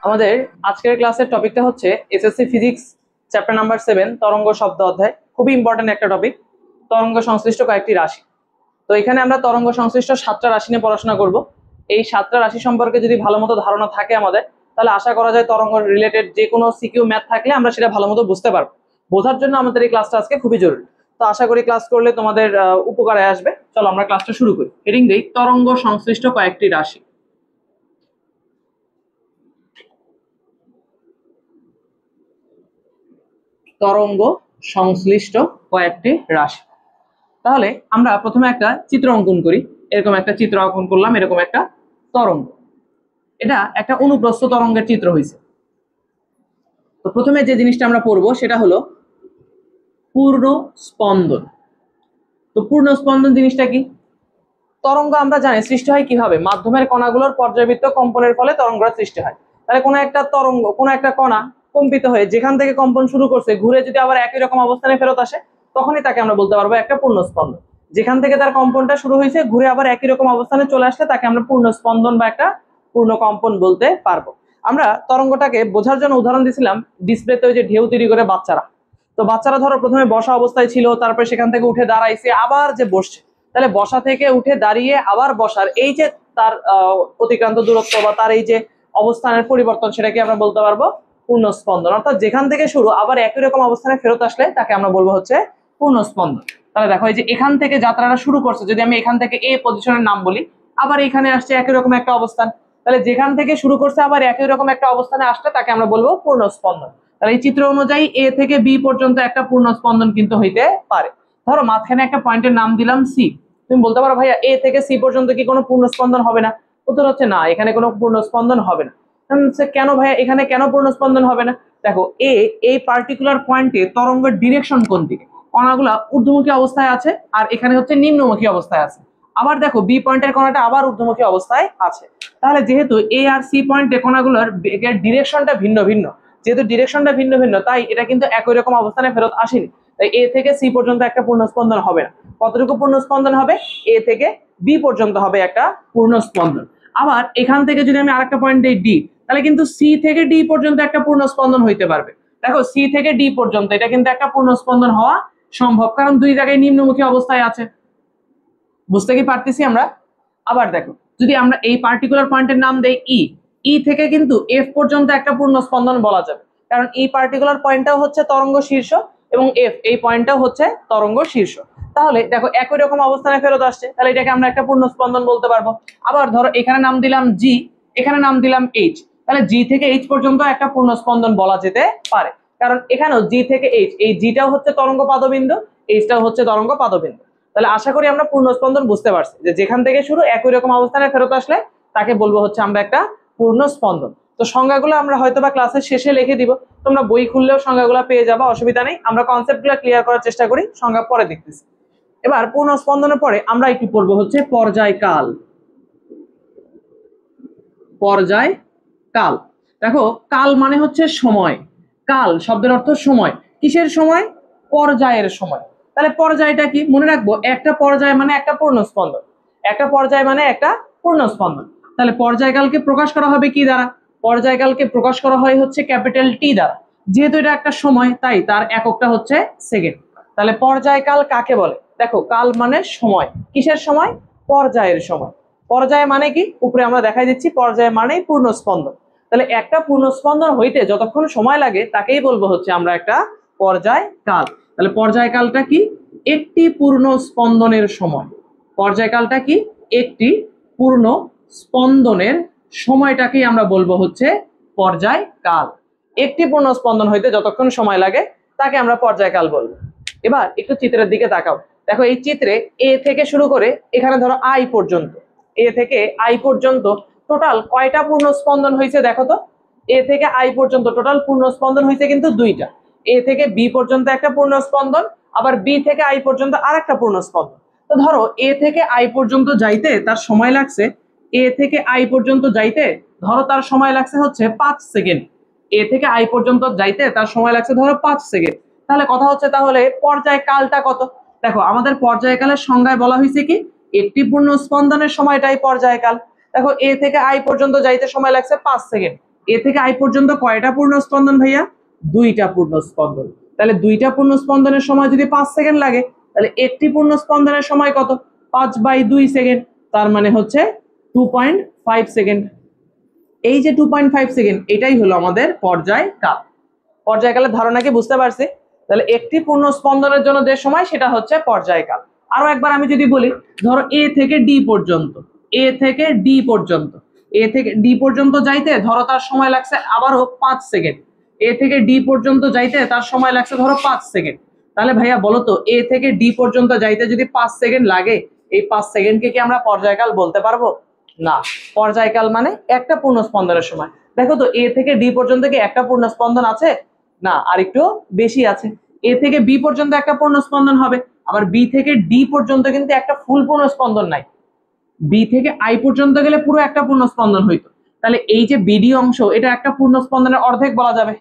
আমাদের আজকের ক্লাসের টপিকটা হচ্ছে এসএসসি ফিজিক্স চ্যাপ্টার নাম্বার 7 তরঙ্গ শব্দ অধ্যায়। খুবই ইম্পর্টেন্ট একটা টপিক, তরঙ্গ সংশ্লিষ্ট কয়েকটি রাশি। তো এখানে আমরা তরঙ্গ সংশ্লিষ্ট 7টা রাশি নিয়ে পড়াশোনা করব। এই 7টা রাশি সম্পর্কে যদি ভালো মতো ধারণা থাকে আমাদের, তাহলে আশা করা যায় তরঙ্গ রিলেটেড যে কোনো সিকিউ ম্যাথ থাকলে আমরা সেটা ভালো মতো বুঝতে পারবো। বোঝার জন্য আমাদের এই ক্লাসটা আজকে খুবই জরুরি। তো আশা করি ক্লাস করলে তোমাদের উপকারে আসবে। চলো আমরা ক্লাসটা শুরু করি। হেডিং দেই তরঙ্গ সংশ্লিষ্ট কয়েকটি রাশি। তরঙ্গ সংশ্লিষ্ট কয়েকটি রাশি। তাহলে আমরা প্রথমে একটা চিত্র অঙ্কন করি। এরকম একটা চিত্র অঙ্কন করলাম, এরকম একটা তরঙ্গ। এটা একটা অনুপ্রস্থ তরঙ্গের চিত্র হয়েছে। তো প্রথমে যে জিনিসটা আমরা পড়বো সেটা হলো পূর্ণ স্পন্দন। তো পূর্ণ স্পন্দন জিনিসটা কি? তরঙ্গ আমরা জানি সৃষ্টি হয় কিভাবে, মাধ্যমের কণাগুলোর পর্যাবৃত্ত কম্পনের ফলে তরঙ্গের সৃষ্টি হয়। তাহলে কোনো একটা তরঙ্গ, কোনো একটা কণা কম্পিত হয়ে যেখান থেকে কম্পন শুরু করছে ঘুরে যদি আবার একই রকম অবস্থানে ফেরত আসে, তখনই তাকে আমরা বলতে পারবো একটা পূর্ণ স্পন্দন। যেখান থেকে তার কম্পনটা শুরু হয়েছে ঘুরে আবার একই রকম অবস্থানে চলে আসলে তাকে আমরা পূর্ণ স্পন্দন বা একটা পূর্ণ কম্পন বলতে পারবো। আমরা তরঙ্গটাকে বোঝার জন্য উদাহরণ দিয়েছিলাম ডিসপ্লেতে, ওই যে ঢেউ তৈরি করে বাচ্চারা। তো বাচ্চারা ধরো প্রথমে বসা অবস্থায় ছিল, তারপরে সেখান থেকে উঠে দাঁড়াইছে, আবার যে বসছে। তাহলে বসা থেকে উঠে দাঁড়িয়ে আবার বসার এই যে তার অতিক্রান্ত দূরত্ব বা তার এই যে অবস্থানের পরিবর্তন, সেটাকে আমরা বলতে পারবো পূর্ণ স্পন্দন। অর্থাৎ যেখান থেকে শুরু আবার একই রকম অবস্থানে ফেরত আসলে তাকে আমরা বলবো হচ্ছে পূর্ণ স্পন্দন। তাহলে দেখো এই যে এখান থেকে যাত্রাটা শুরু করছে, যদি আমি এখান থেকে এ পজিশনের নাম বলি, আবার এখানে আসছে একই রকম একটা অবস্থান। তাহলে যেখান থেকে শুরু করছে আবার একই রকম একটা অবস্থানে আসলে তাকে আমরা বলবো পূর্ণ স্পন্দন। তাহলে এই চিত্র অনুযায়ী এ থেকে বি পর্যন্ত একটা পূর্ণ স্পন্দন কিন্তু হইতে পারে। ধরো মাঝখানে একটা পয়েন্টের নাম দিলাম সি। তুমি বলতে পারো ভাইয়া এ থেকে সি পর্যন্ত কি কোনো পূর্ণ স্পন্দন হবে না? উত্তর হচ্ছে না, এখানে কোনো পূর্ণ স্পন্দন হবে না। কেন ভাইয়া, এখানে কেন পূর্ণ স্পন্দন হবে না? দেখো এই পার্টিকুলার পয়েন্টে তরঙ্গের ডিরেকশন কোন দিকে? কণাগুলা ঊর্ধ্বমুখী অবস্থায় আছে আর এখানে হচ্ছে নিম্নমুখী অবস্থায় আছে। আবার দেখো বি পয়েন্টের কণাটা আবার ঊর্ধ্বমুখী অবস্থায় আছে। তাহলে যেহেতু এ আর সি পয়েন্টে কণাগুলোর ডিরেকশনটা ভিন্ন ভিন্ন, যেহেতু ডিরেকশনটা ভিন্ন ভিন্ন, তাই এটা কিন্তু একই রকম অবস্থানে ফেরত আসেনি। তাই এ থেকে সি পর্যন্ত একটা পূর্ণ স্পন্দন হবে না। কতটুকু পূর্ণ স্পন্দন হবে? এ থেকে বি পর্যন্ত হবে একটা পূর্ণ স্পন্দন। আবার এখান থেকে যদি আমি আরেকটা পয়েন্ট দিই ডি, তাহলে কিন্তু সি থেকে ডি পর্যন্ত একটা পূর্ণ স্পন্দন হইতে পারবে। দেখো সি থেকে ডি পর্যন্ত এটা কিন্তু একটা পূর্ণ স্পন্দন হওয়া সম্ভব, কারণ দুই জায়গায় নিম্নমুখী অবস্থায় আছে। বুঝতে কি পারতেছি আমরা? আবার দেখো যদি আমরা এই পার্টিকুলার পয়েন্টের নাম দেই ই, ই থেকে কিন্তু এফ পর্যন্ত একটা পূর্ণ স্পন্দন বলা যাবে, কারণ এই পার্টিকুলার পয়েন্টটাও হচ্ছে তরঙ্গ শীর্ষ এবং এফ এই পয়েন্টটাও হচ্ছে তরঙ্গ শীর্ষ। তাহলে দেখো একই রকম অবস্থানে ফেরত আসছে, তাহলে এটাকে আমরা একটা পূর্ণ স্পন্দন বলতে পারবো। আবার ধরো এখানে নাম দিলাম জি, এখানে নাম দিলাম এইচ, তাহলে জি থেকে এইচ পর্যন্ত একটা পূর্ণ স্পন্দন বলা যেতে পারে, কারণ এখানেও জি থেকে এইচ, এই জিটাও হচ্ছে তরঙ্গ পাদবিন্দু, এইচটাও হচ্ছে তরঙ্গ পাদবিন্দু। তাহলে আশা করি আমরা পূর্ণ স্পন্দন বুঝতে পারছি, যে যেখান থেকে শুরু একই রকম অবস্থানে ফেরত আসলে তাকে বলবো হচ্ছে আমরা একটা পূর্ণ স্পন্দন। তো সংজ্ঞাগুলো আমরা হয়তো বা ক্লাসের শেষে লিখে দিব, তোমরা বই খুললেও সংজ্ঞাগুলো পেয়ে যাবে, অসুবিধা নেই। আমরা কনসেপ্টগুলো ক্লিয়ার করার চেষ্টা করি, সংজ্ঞা পরে দেখতেছি। এবার পূর্ণ স্পন্দনের পরে আমরা একটু পড়বো হচ্ছে পর্যায়কাল। পর্যায়কাল, দেখো কাল মানে হচ্ছে সময়। কাল শব্দের অর্থ সময়। কিসের সময়? পর্যায়ের সময়। তাহলে পর্যায়টা কি মনে রাখবো? একটা পর্যায় মানে একটা পূর্ণ স্পন্দন। একটা পর্যায় মানে একটা পূর্ণ স্পন্দন। তাহলে পর্যায়কালকে প্রকাশ করা হবে কি দ্বারা? পর্যায়কালকে প্রকাশ করা হয় হচ্ছে ক্যাপিটাল টি দ্বারা। যেহেতু এটা একটা সময় তাই তার এককটা হচ্ছে সেকেন্ড। তাহলে পর্যায়কাল কাকে বলে? দেখো কাল মানে সময়। কিসের সময়? পর্যায়ের সময়। পর্যায় মানে কি? উপরে আমরা দেখাই দিচ্ছি, পর্যায় মানেই পূর্ণ স্পন্দন। তাহলে একটা পূর্ণ স্পন্দন হইতে যতক্ষণ সময় লাগে তাকেই বলবো হচ্ছে আমরা একটা পর্যায়কাল। তাহলে পর্যায়কালটা কি? একটি পূর্ণ স্পন্দনের সময়। পর্যায়কালটা কি? একটি পূর্ণ স্পন্দনের সময়টাকেই আমরা বলবো হচ্ছে পর্যায়কাল। একটি পূর্ণ স্পন্দন হইতে যতক্ষণ সময় লাগে তাকে আমরা পর্যায়কাল বলবো। এবার একটু চিত্রের দিকে তাকাও। দেখো এই চিত্রে এ থেকে শুরু করে এখানে ধরো আই পর্যন্ত, এ থেকে আই পর্যন্ত টোটাল কয়টা পূর্ণ স্পন্দন হয়েছে দেখো তো? এ থেকে আই পর্যন্ত টোটাল পূর্ণ স্পন্দন হয়েছে কিন্তু দুইটা। এ থেকে বি পর্যন্ত একটা পূর্ণ স্পন্দন, আবার বি থেকে আই পর্যন্ত আরেকটা পূর্ণ স্পন্দন। তো ধরো এ থেকে আই পর্যন্ত যাইতে তার সময় লাগছে, এ থেকে আই পর্যন্ত যাইতে ধরো তার সময় লাগছে হচ্ছে 5 সেকেন্ড। এ থেকে আই পর্যন্ত যাইতে তার সময় লাগছে ধরো 5 সেকেন্ড। তাহলে কথা হচ্ছে তাহলে পর্যায়কালটা কত? দেখো আমাদের পর্যায়কালের সংজ্ঞায় বলা হয়েছে কি? একটি পূর্ণ স্পন্দনের সময়টাই পর্যায়কাল। দেখো এ থেকে আই পর্যন্ত যাইতে সময় লাগছে 5 সেকেন্ড, এ থেকে আই পর্যন্ত কয়টা পূর্ণ স্পন্দন ভাইয়া? দুইটা পূর্ণ স্পন্দন। তাহলে দুইটা পূর্ণ স্পন্দনের সময় যদি 5 সেকেন্ড লাগে, তাহলে একটি পূর্ণ স্পন্দনের সময় কত? 5/2 সেকেন্ড। তার মানে হচ্ছে 2.5 সেকেন্ড। এই যে 2.5 সেকেন্ড, এটাই হলো আমাদের পর্যায়কাল। পর্যায়কালের ধারণা কি বুঝতে পারছি? তাহলে একটি পূর্ণ স্পন্দনের জন্য যে সময় সেটা হচ্ছে পর্যায়কাল। আরো একবার আমি যদি বলি, ধরো এ থেকে ডি পর্যন্ত, এ থেকে ডি পর্যন্ত, এ থেকে ডি পর্যন্ত যাইতে ধরো তার সময় লাগছে আবারও 5 সেকেন্ড। এ থেকে ডি পর্যন্ত যাইতে তার সময় লাগছে ধরো 5 সেকেন্ড। তাহলে ভাইয়া বলো তো, এ থেকে ডি পর্যন্ত যাইতে যদি 5 সেকেন্ড লাগে, এই 5 সেকেন্ডকে কি আমরা পর্যায়কাল বলতে পারবো? না। পর্যায়কাল মানে একটা পূর্ণ স্পন্দনের সময়। দেখো তো, এ থেকে ডি পর্যন্ত কি একটা পূর্ণ স্পন্দন আছে? না, আর একটু বেশি আছে। এ থেকে বি পর্যন্ত একটা পূর্ণ স্পন্দন হবে, আবার বি থেকে ডি পর্যন্ত কিন্তু একটা ফুল পূর্ণ স্পন্দন নাই। বি থেকে আই পর্যন্ত গেলে পুরো একটা পূর্ণ স্পন্দন হইতো। তাহলে এই যে বিডি অংশ, এটা একটা পূর্ণ স্পন্দনের অর্ধেক বলা যাবে।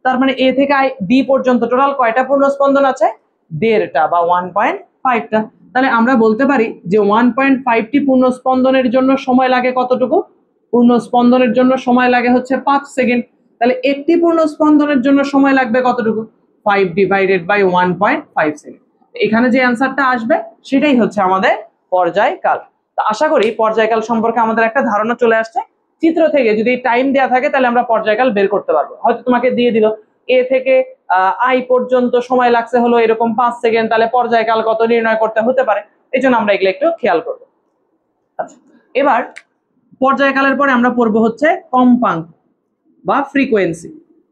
তার মানে এ থেকে আই ডি পর্যন্ত টোটাল কয়টা পূর্ণ স্পন্দন আছে? 1.5টা বা 1.5টা। তাহলে আমরা বলতে পারি যে 1.5টি পূর্ণ স্পন্দনের জন্য সময় লাগে কতটুকু? পূর্ণ স্পন্দনের জন্য সময় লাগে হচ্ছে 5 সেকেন্ড। তাহলে একটি পূর্ণ স্পন্দনের জন্য সময় লাগবে কতটুকু? 5/1.5 সেকেন্ড। এখানে যে অ্যান্সারটা আসবে সেটাই হচ্ছে আমাদের পর্যায়কাল। তো আশা করি পর্যায়কাল সম্পর্কে আমাদের একটা ধারণা চলে আসছে। চিত্র থেকে যদি টাইম দেওয়া থাকে তাহলে আমরা পর্যায়কাল বের করতে পারবো। হয়তো তোমাকে দিয়ে দিল এ থেকে আই পর্যন্ত সময় লাগছে হলো এরকম 5 সেকেন্ড, তাহলে পর্যায়কাল কত নির্ণয় করতে হতে পারে। এই জন্য আমরা এগুলো একটু খেয়াল করবো। আচ্ছা, এবার পর্যায়কালের পরে আমরা পড়বো হচ্ছে কম্পাঙ্ক বা ফ্রিকোয়েন্সি।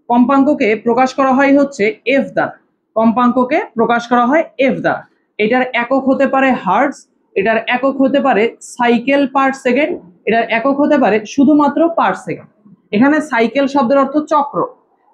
কম্পাঙ্ককে প্রকাশ করা হয় হচ্ছে এফ দ্বারা। কম্পাঙ্ককে প্রকাশ করা হয় এফ দ্বারা। এটার একক হতে পারে হার্টজ, এটার একক হতে পারে সাইকেল পার সেকেন্ড, এটার একক হতে পারে শুধুমাত্র পার সেকেন্ড। এখানে সাইকেল শব্দের অর্থ চক্র,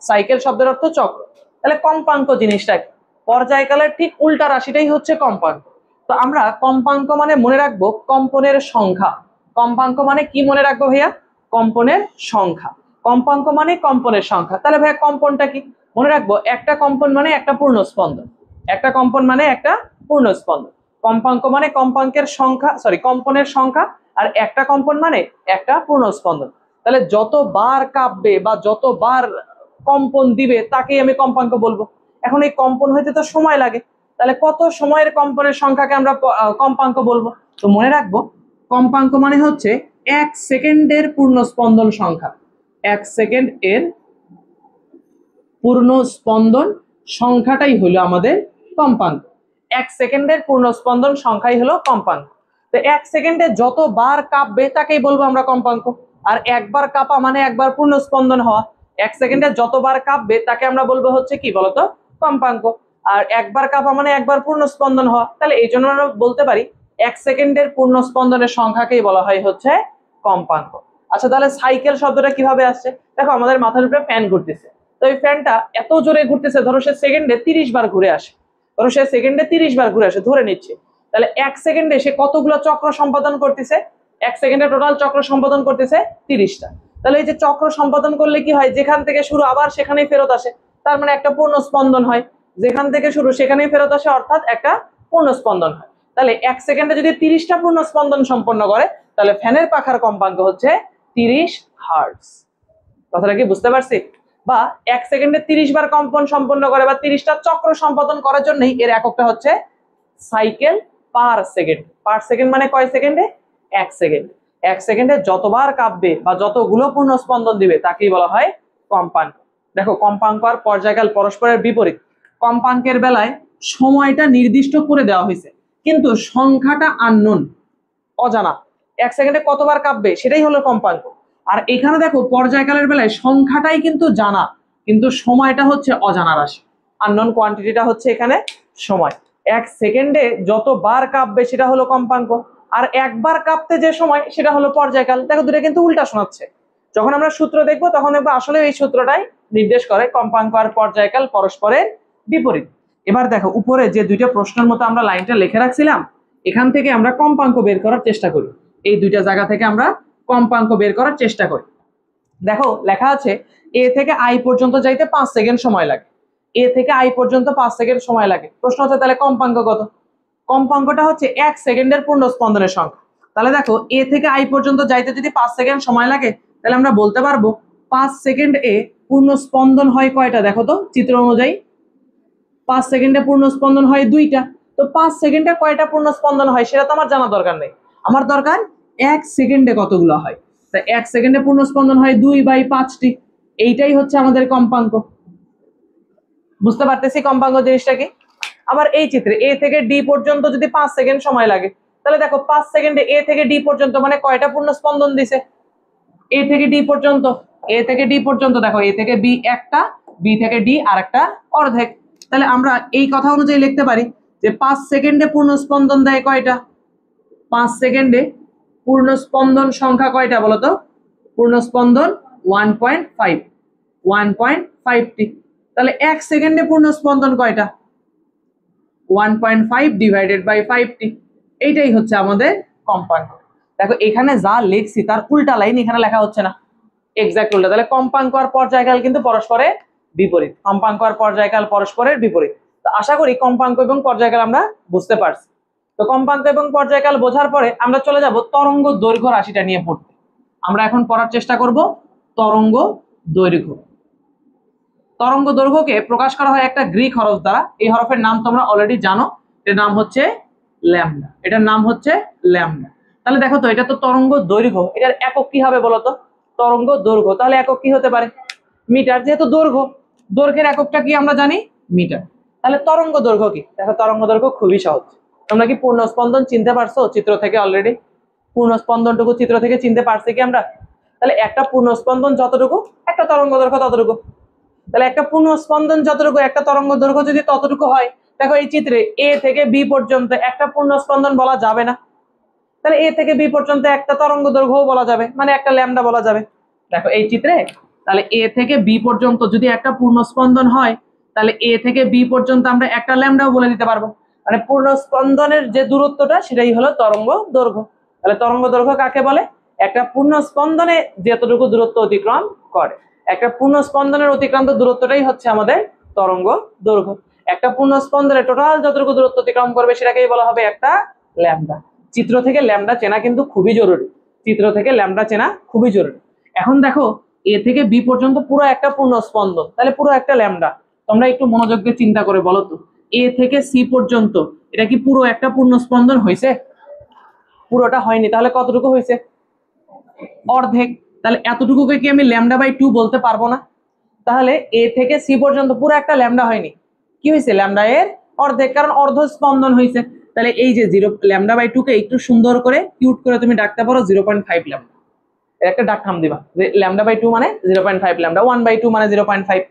সাইকেল শব্দের অর্থ চক্র। তাহলে কম্পাঙ্ক জিনিসটা কি? পর্যায়কালের ঠিক উল্টা রাশিটাই হচ্ছে কম্পাঙ্ক। তো আমরা কম্পাঙ্ক মানে মনে রাখবো কম্পনের সংখ্যা। কম্পাঙ্ক মানে কি মনে রাখবো ভাইয়া? কম্পনের সংখ্যা। কম্পাঙ্ক মানে কম্পনের সংখ্যা। তাহলে ভাইয়া কম্পনটা কি? মনে রাখবো একটা কম্পন মানে একটা পূর্ণ স্পন্দন। একটা কম্পন মানে একটা পূর্ণ স্পন্দন। কম্পাঙ্ক মানে কম্পাঙ্কের সংখ্যা, সরি কম্পনের সংখ্যা, আর একটা কম্পন মানে একটা পূর্ণ স্পন্দন। তাহলে যতবার কাঁপবে বা যতবার কম্পন দিবে তাকেই আমি কম্পাঙ্ক বলবো। এখন এই কম্পন হইতে তো সময় লাগে, তাহলে কত সময়ের কম্পনের সংখ্যাকে আমরা কম্পাঙ্ক বলবো? তো মনে রাখবো কম্পাঙ্ক মানে হচ্ছে 1 সেকেন্ডের পূর্ণ স্পন্দন সংখ্যা। 1 সেকেন্ড এর পূর্ণ স্পন্দন সংখ্যাটাই হলো আমাদের কম্পাঙ্ক। 1 সেকেন্ডের পূর্ণ স্পন্দন সংখ্যাই হলো কম্পাঙ্ক। তো 1 সেকেন্ডে যতবার কাঁপবে তাকেই বলবো আমরা কম্পাঙ্ক। আর একবার কাঁপা মানে একবার পূর্ণ স্পন্দন হওয়া। 1 সেকেন্ডে যতবার কাঁপবে তাকে আমরা বলবো হচ্ছে কি বলতো? কম্পাঙ্ক। আর একবার কাঁপা মানে একবার পূর্ণ স্পন্দন হওয়া। তাহলে এই জন্য আমরা বলতে পারি 1 সেকেন্ডের পূর্ণ স্পন্দনের সংখ্যাকেই বলা হয় হচ্ছে কম্পাঙ্ক। আচ্ছা, তাহলে সাইকেল শব্দটা কিভাবে আসছে? দেখো, আমাদের মাথার উপরে ফ্যান ঘুরতেছে। তো এই ফ্যানটা এত জোরে ঘুরতেছে, ধরো সে সেকেন্ডে 30 বার ঘুরে আসে। ধরো সে সেকেন্ডে 30 বার ঘুরে আসে, ধরে নিচ্ছে। তাহলে 1 সেকেন্ডে সে কতগুলো চক্র সম্পাদন করতেছে? 1 সেকেন্ডে টোটাল চক্র সম্পাদন করতেছে 30টা। তাহলে এই যে চক্র সম্পাদন করলে কি হয়? যেখান থেকে শুরু আবার সেখানেই ফেরত আসে, তার মানে একটা পূর্ণ স্পন্দন হয়। যেখান থেকে শুরু সেখানেই ফেরত আসে, অর্থাৎ একটা পূর্ণ স্পন্দন হয়। তাহলে 1 সেকেন্ডে যদি 30টা পূর্ণ স্পন্দন সম্পন্ন করে, তাহলে ফ্যানের পাখার কম্পাঙ্ক হচ্ছে 30 হার্টজ। কথাটা কি বুঝতে পারছি? বা 1 সেকেন্ডে 30 বার কম্পন সম্পন্ন করে বা 30টা চক্র সম্পাদন করার জন্যই এর এককটা হচ্ছে cycle per second. Per second মানে কয় সেকেন্ডে? 1 সেকেন্ড। 1 সেকেন্ডে যতবার কাঁপবে বা যতগুলো পূর্ণ স্পন্দন দিবে তাকেই বলা হয় কম্পাঙ্ক। দেখো, কম্পাঙ্ক আর পর্যায়কাল পরস্পরের বিপরীত। কম্পাঙ্কের বেলায় সময়টা নির্দিষ্ট করে দেওয়া হয়েছে, কিন্তু সংখ্যাটা আননোন, অজানা। 1 সেকেন্ডে কতবার কাঁপবে সেটাই হলো কম্পাঙ্ক। আর এখানে দেখো, পর্যায়কালের বেলায় সংখ্যাটাই কিন্তু জানা, কিন্তু সময়টা হচ্ছে অজানা রাশি। আননোন কোয়ান্টিটিটা হচ্ছে এখানে সময়। 1 সেকেন্ডে যতবার কাঁপবে সেটা হলো কম্পাঙ্ক, আর একবার কাঁপতে যে সময় সেটা হলো পর্যায়কাল। দেখো, দুটো কিন্তু উল্টা শোনাচ্ছে। যখন আমরা সূত্র দেখবো তখন দেখবো আসলে এই সূত্রটাই নির্দেশ করে কম্পাঙ্ক আর পর্যায়কাল পরস্পরের বিপরীত। এবার দেখো, উপরে যে দুইটা প্রশ্নের মতো আমরা লাইনটা লিখে রাখছিলাম, এখান থেকে আমরা কম্পাঙ্ক বের করার চেষ্টা করি। এই দুইটা জায়গা থেকে আমরা কম্পাঙ্ক বের করার চেষ্টা করি। দেখো, লেখা আছে এ থেকে আই পর্যন্ত যাইতে 5 সেকেন্ড সময় লাগে। এ থেকে আই পর্যন্ত 5 সেকেন্ড সময় লাগে। প্রশ্ন হচ্ছে তাহলে কম্পাঙ্ক কত? কম্পাঙ্কটা হচ্ছে 1 সেকেন্ডের পূর্ণ স্পন্দনের সংখ্যা। তাহলে দেখো, এ থেকে আই পর্যন্ত যাইতে যদি 5 সেকেন্ড সময় লাগে, তাহলে আমরা বলতে পারবো 5 সেকেন্ডে পূর্ণ স্পন্দন হয় কয়টা দেখো তো চিত্র অনুযায়ী। 5 সেকেন্ডে পূর্ণ স্পন্দন হয় 2টা। তো 5 সেকেন্ডে কয়টা পূর্ণ স্পন্দন হয় সেটা তো আমার জানা দরকার নেই, আমার দরকার 1 সেকেন্ডে কতগুলো হয়। তাই 1 সেকেন্ডে পূর্ণ স্পন্দন হয় 2/5টি। এইটাই হচ্ছে আমাদের কম্পাঙ্ক। বুঝতে পারতেছি কম্পাঙ্ক জিনিসটা কি। আবার এই চিত্রে এ থেকে ডি পর্যন্ত যদি 5 সেকেন্ড সময় লাগে, তাহলে দেখো 5 সেকেন্ডে এ থেকে ডি পর্যন্ত মানে কয়টা পূর্ণ স্পন্দন দিছে। এ থেকে ডি পর্যন্ত, এ থেকে ডি পর্যন্ত দেখো এ থেকে বি একটা, বি থেকে ডি আর একটা অর্ধেক। তাহলে আমরা এই কথা অনুযায়ী লিখতে পারি যে 5 সেকেন্ডে পূর্ণ স্পন্দন দেয় কয়টা। 5 সেকেন্ডে পূর্ণ স্পন্দন সংখ্যা কয়টা বলতো। পূর্ণ স্পন্দন 1.5টি। তাহলে 1 সেকেন্ডে পূর্ণ স্পন্দন কয়টা। 1.5 ডিভাইডেড বাই 5টি। এইটাই হচ্ছে আমাদের কম্পাঙ্ক। দেখো এখানে যা লিখছি তার উল্টা লাইন এখানে লেখা হচ্ছে না, এক্সাক্ট উল্টা। তাহলে কম্পাঙ্ক আর পর্যায়কাল কিন্তু পরস্পরের বিপরীত, কম্পাঙ্ক আর পর্যায়কাল পরস্পরের বিপরীত। তো আশা করি কম্পাঙ্ক এবং পর্যায়কাল আমরা বুঝতে পারছি। তো কম্পাঙ্ক এবং পর্যায়কাল বোঝার পরে আমরা চলে যাব তরঙ্গ দৈর্ঘ্য রাশিটা নিয়ে পড়তে। আমরা এখন পড়ার চেষ্টা করব তরঙ্গ দৈর্ঘ্য। তরঙ্গ দৈর্ঘ্যকে প্রকাশ করা হয় একটা গ্রিক হরফ দ্বারা। এই হরফের নাম তোমরা অলরেডি জানো, এর নাম হচ্ছে ল্যামডা। এটার নাম হচ্ছে ল্যামডা। তাহলে দেখো তো এটা তো তরঙ্গ দৈর্ঘ্য, এটার একক কি হবে বলতো। তরঙ্গ দৈর্ঘ্য, তাহলে একক কি হতে পারে মিটার, যেহেতু দৈর্ঘ্য, দৈর্ঘ্যের এককটা কি আমরা জানি মিটার। তাহলে তরঙ্গ দৈর্ঘ্য কি, দেখো তরঙ্গ দৈর্ঘ্য খুবই সহজ। তোমরা কি পূর্ণ স্পন্দন চিনতে পারছো চিত্র থেকে অলরেডি। পূর্ণ স্পন্দনটুকু চিত্র থেকে চিনতে পারছি কি আমরা। তাহলে একটা পূর্ণ স্পন্দন যতটুকু একটা তরঙ্গ দৈর্ঘ্য ততটুকু। তাহলে একটা পূর্ণ স্পন্দন যতটুকু একটা তরঙ্গ দৈর্ঘ্য যদি ততটুকু হয়, দেখো এই চিত্রে এ থেকে বি পর্যন্ত একটা পূর্ণ স্পন্দন বলা যাবে না। তাহলে এ থেকে বি পর্যন্ত একটা তরঙ্গ দৈর্ঘ্যও বলা যাবে, মানে একটা ল্যামডা বলা যাবে। দেখো এই চিত্রে তাহলে এ থেকে বি পর্যন্ত যদি একটা পূর্ণ স্পন্দন হয়, তাহলে এ থেকে বি পর্যন্ত আমরা একটা ল্যামডাও বলে দিতে পারবো। মানে পূর্ণ স্পন্দনের যে দূরত্বটা সেটাই হলো তরঙ্গ দৈর্ঘ্য। তাহলে তরঙ্গ দৈর্ঘ্য কাকে বলে, একটা পূর্ণ স্পন্দনে যতটুকু দূরত্ব অতিক্রম করে, একটা পূর্ণ স্পন্দনের অতিক্রান্ত দূরত্বটাই হচ্ছে আমাদের তরঙ্গ দৈর্ঘ্য। একটা পূর্ণ স্পন্দনে টোটাল যতটুকু দূরত্ব অতিক্রম করবে সেটাকেই বলা হবে একটা ল্যামডা। চিত্র থেকে ল্যামডা চেনা কিন্তু খুবই জরুরি, চিত্র থেকে ল্যামডা চেনা খুবই জরুরি। এখন দেখো এ থেকে বি পর্যন্ত পুরো একটা পূর্ণ স্পন্দন, তাহলে পুরো একটা ল্যামডা। তোমরা একটু মনোযোগ দিয়ে চিন্তা করে বলো তো, এ থেকে সি পর্যন্ত এটা কি পুরো একটা পূর্ণ স্পন্দন হয়েছে। পুরোটা হয়নি, তাহলে কতটুকু হয়েছে অর্ধেক। তাহলে এতটুকুকে কি আমি λ/2 বলতে পারবো না। তাহলে এ থেকে সি পর্যন্ত পুরো একটা ল্যামডা হয়নি, কি হয়েছে ল্যামডা এর অর্ধেক, কারণ অর্ধ স্পন্দন হয়েছে। তাহলে এই যে λ/2 কে একটু সুন্দর করে কিউট করে তুমি ডাকতে পারো 0.5 ল্যামডা। এর একটা ডাক নাম দিবা যে λ/2 মানে 0.5 ল্যামডা, 1/2 মানে 0.5।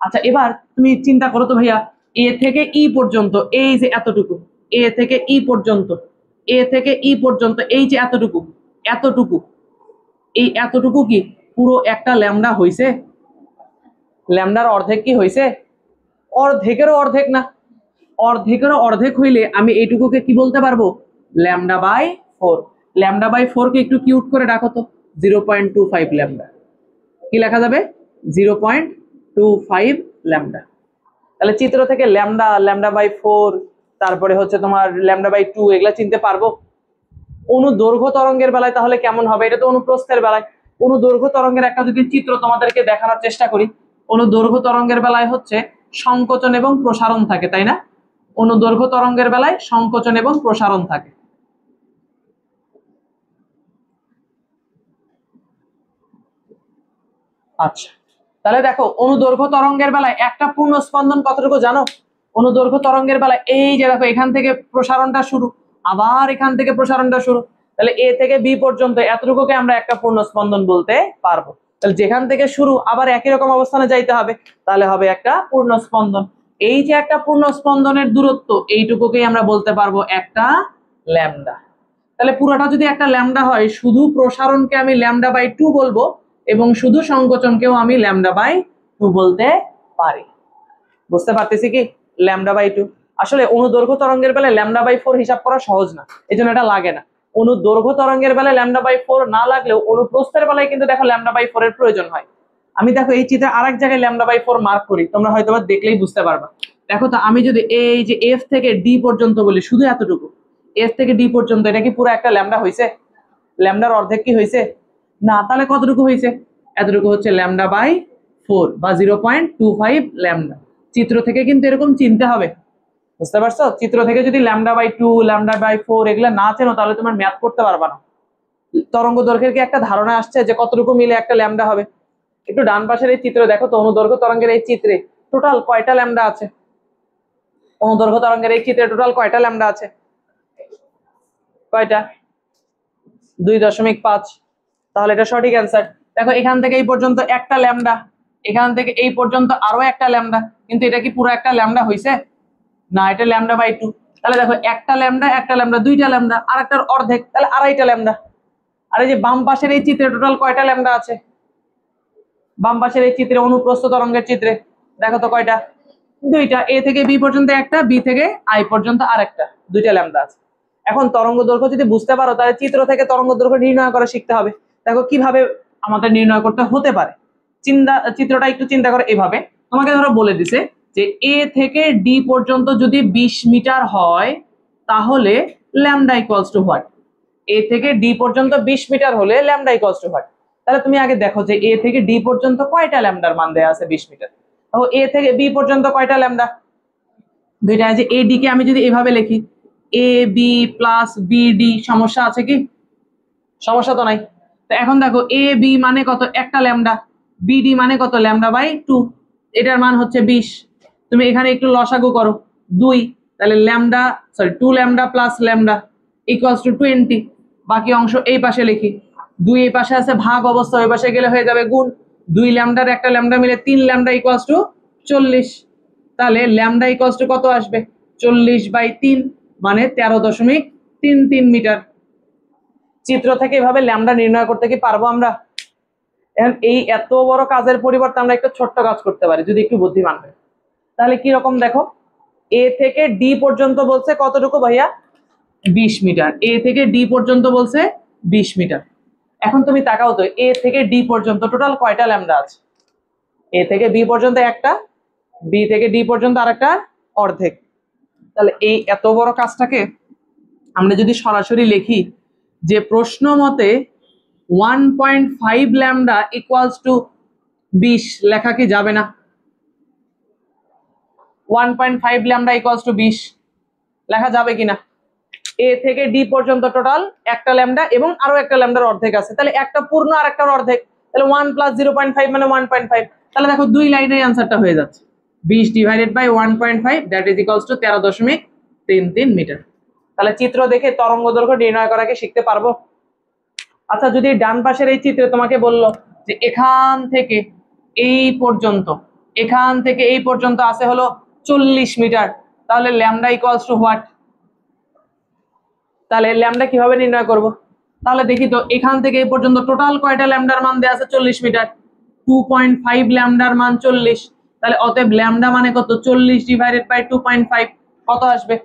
আচ্ছা এবার তুমি চিন্তা করো তো ভাইয়া, এ থেকে ই পর্যন্ত এই যে এতটুকু, এ থেকে ই পর্যন্ত, এ থেকে ই পর্যন্ত এই যে এতটুকু, এতটুকু, এই এতটুকু কি পুরো একটা ল্যামডা হইছে। ল্যামডার অর্ধেক কি হইছে, অর্ধেকেরও অর্ধেক না। অর্ধেকেরও অর্ধেক হইলে আমি এইটুকুকে কি বলতে পারবো λ/4। λ/4 কে একটু কিউট করে ডাকো তো 0.25 ল্যামডা। কি লেখা যাবে 0.25 ল্যামডা। তাহলে চিত্র থেকে ল্যামডা, λ/4, তারপরে হচ্ছে তোমার λ/2 এগুলা চিনতে পারবো। অনুদৈর্ঘ্য তরঙ্গের বেলায় তাহলে কেমন হবে, এটা তো অনুপ্রস্থের বেলায়। অনুদৈর্ঘ্য তরঙ্গের একটা যদি চিত্র তোমাদেরকে দেখানোর চেষ্টা করি, অনুদৈর্ঘ্য তরঙ্গের বেলায় হচ্ছে সংকোচন এবং প্রসারণ থাকে, তাই না। অনুদৈর্ঘ্য তরঙ্গের বেলায় সংকোচন এবং প্রসারণ থাকে। আচ্ছা তাহলে দেখো অনুদৈর্ঘ্য তরঙ্গের বেলায় একটা পূর্ণ স্পন্দন কতটুকু জানো। অনুদৈর্ঘ্য তরঙ্গের বেলায় এই যে দেখো এখান থেকে প্রসারণটা শুরু, আবার এখান থেকে প্রসারণটা শুরু, তাহলে এ থেকে বি পর্যন্ত এতটুকুকে আমরা একটা পূর্ণ স্পন্দন বলতে পারবো। তাহলে যেখান থেকে শুরু আবার একই রকম অবস্থানে যাইতে হবে, তাহলে হবে একটা পূর্ণ স্পন্দন। এই যে একটা পূর্ণ স্পন্দনের দূরত্ব এইটুকুকেই আমরা বলতে পারবো একটা ল্যামডা। তাহলে পুরোটা যদি একটা ল্যামডা হয়, শুধু প্রসারণকে আমি λ/2 বলবো এবং শুধু সংকোচনকেও আমি λ/2 বলতে পারি। বুঝতে পারতেছি কি λ/2। আসলে অনুদৈর্ঘ্য তরঙ্গের বেলায় λ/4 হিসাব করা সহজ না, এই জন্য এটা লাগে না। অনুদৈর্ঘ্য তরঙ্গের বেলায় λ/4 না লাগলেও অনুপ্রস্থের বেলায় কিন্তু দেখো λ/4 এর প্রয়োজন হয়। আমি দেখো এই চিত্রে আরেক জায়গায় λ/4 মার্ক করি, তোমরা হয়তো দেখলেই বুঝতে পারবা। দেখো তো আমি যদি এই যে এফ থেকে ডি পর্যন্ত বলি, শুধু এতটুকু এফ থেকে ডি পর্যন্ত, এটা কি পুরো একটা ল্যামডা হয়েছে। ল্যামডার অর্ধেক কি হয়েছে না, তাহলে কতটুকু হয়েছে এতটুকু হচ্ছে ল্যামডা বাই 4 বা 0.25 ল্যামডা। চিত্র থেকে কিন্তু এরকম চিনতে হবে, বুঝতে পারছো? চিত্র থেকে যদি ল্যামডা বাই 2 ল্যামডা বাই 4 এগুলা না চেনো তাহলে তোমার ম্যাথ করতে পারবা না। তরঙ্গ দৈর্ঘ্যের কি একটা ধারণা আসছে যে কতটুকু মিলে একটা ল্যামডা হবে? একটু ডান পাশের এই চিত্র দেখো তো, অনুদৈর্ঘ্য তরঙ্গের এই চিত্রে টোটাল কয়টা ল্যামডা আছে? অনুদৈর্ঘ্য তরঙ্গের এই চিত্রে টোটাল কয়টা ল্যামডা আছে? কয়টা? 2.5। তাহলে এটা সঠিক অ্যান্সার। দেখো এখান থেকে এই পর্যন্ত একটা ল্যামডা, এখান থেকে এই পর্যন্ত আরো একটা ল্যামডা, কিন্তু এটা কি পুরো একটা ল্যামডা হইছে? না, এটা ল্যামডা বাই 2। তাহলে দেখো একটা ল্যামডা, দুইটা ল্যামডা, আর একটার অর্ধেক, তাহলে আড়াইটা ল্যামডা। আর এই যে বাম পাশের এই চিত্রে টোটাল কয়টা ল্যামডা আছে? বাম পাশের এই চিত্রে অনুপ্রস্থ তরঙ্গের চিত্রে দেখো তো কয়টা? দুইটা। এ থেকে বি পর্যন্ত একটা, বি থেকে আই পর্যন্ত আরেকটা, দুইটা ল্যামডা আছে। এখন তরঙ্গ দৈর্ঘ্য যদি বুঝতে পারো তাহলে চিত্র থেকে তরঙ্গ দৈর্ঘ্য নির্ণয় করা শিখতে হবে। দেখো কিভাবে আমাদের নির্ণয় করতে হতে পারে। চিত্রটা একটু চিন্তা করো। এভাবে তোমাকে ধরো বলে দিছে যে এ থেকে ডি পর্যন্ত যদি 20 মিটার হয় তাহলে ল্যামডা ইকুয়ালস টু হোয়াট? এ থেকে ডি পর্যন্ত 20 মিটার হলে ল্যামডা ইকুয়ালস টু হোয়াট? তাহলে তুমি আগে দেখো যে এ থেকে ডি পর্যন্ত কয়টা ল্যামডার মান দেয়া আছে 20 মিটার। তাহলে এ থেকে বি পর্যন্ত কয়টা ল্যামডা? দুইটা। যে এ ডি কে আমি যদি এভাবে লিখি A B plus B D, সমস্যা আছে কি? সমস্যা তো নাই। তো এখন দেখো এ বি মানে কত? একটা ল্যামডা। বি ডি মানে কত? Lambda by 2। এটার মান হচ্ছে 20। তুমি এখানে একটু লসাগু করো 2, তাহলে lambda 2 lambda plus lambda equals two 20। বাকি অংশ এই পাশে লিখি। 2 এই পাশে আছে ভাগ অবস্থা, ওই পাশে গেলে হয়ে যাবে গুণ। 2 ল্যামডার একটা ল্যামডা মিলে 3 ল্যামডা ইকুয়ালস টু 40। তাহলে ল্যামডা ইকুয়ালস টু কত আসবে? 40/3 মানে 13.33 মিটার। চিত্র থেকে এভাবে ল্যামডা নির্ণয় করতে কি পারবো আমরা? এখন এই এত বড় কাজের পরিবর্তে আমরা একটা ছোট্ট কাজ করতে পারি যদি একটু বুদ্ধিমান হয়। তাহলে কি রকম দেখো, এ থেকে ডি পর্যন্ত বলছে কতটুকু ভাইয়া? 20 মিটার। এ থেকে ডি পর্যন্ত বলছে 20 মিটার। এখন তুমি তাকাও তো, এ থেকে ডি পর্যন্ত টোটাল কয়টা ল্যামডা আছে? এ থেকে বি পর্যন্ত একটা, বি থেকে ডি পর্যন্ত আরেকটা, অর্ধেক। তাহলে এই এত বড় কাজটাকে আমরা যদি সরাসরি লিখি যে প্রশ্ন মতে 1.5 ল্যামডা ইকুয়ালস টু 20 লেখা কি যাবে না? 1.5 ল্যামডা ইকুয়ালস টু 20 লেখা যাবে কিনা? এ থেকে ডি পর্যন্ত টোটাল একটা ল্যামডা এবং আরো একটা ল্যামডার অর্ধেক আছে, তাহলে একটা পূর্ণ আর একটার অর্ধেক, তাহলে 1 + 0.5 মানে 1.5। তাহলে দেখো দুই লাইনের অ্যান্সারটা হয়ে যাচ্ছে 20 / 1.5 that is equals to 13.33 metre. তাহলে চিত্র দেখে তরঙ্গ দৈর্ঘ্য নির্ণয় করা কি শিখতে পারবো? আচ্ছা, যদি ডান পাশের এই চিত্রে তোমাকে বললো যে এখান থেকে এই পর্যন্ত, এখান থেকে এই পর্যন্ত আছে হলো 40 মিটার, তাহলে ল্যামডা ইকুয়ালস টু হোয়াট? তাহলে ল্যামডা কিভাবে নির্ণয় করব? তাহলে দেখি তো, এখান থেকে এই পর্যন্ত টোটাল কয়টা ল্যামডার মান দেয়া আছে? 40 মিটার। 2.5 ল্যামডার মান 40, তাহলে অতএব ল্যামডা মানে কত? 40 / 2.5 কত আসবে?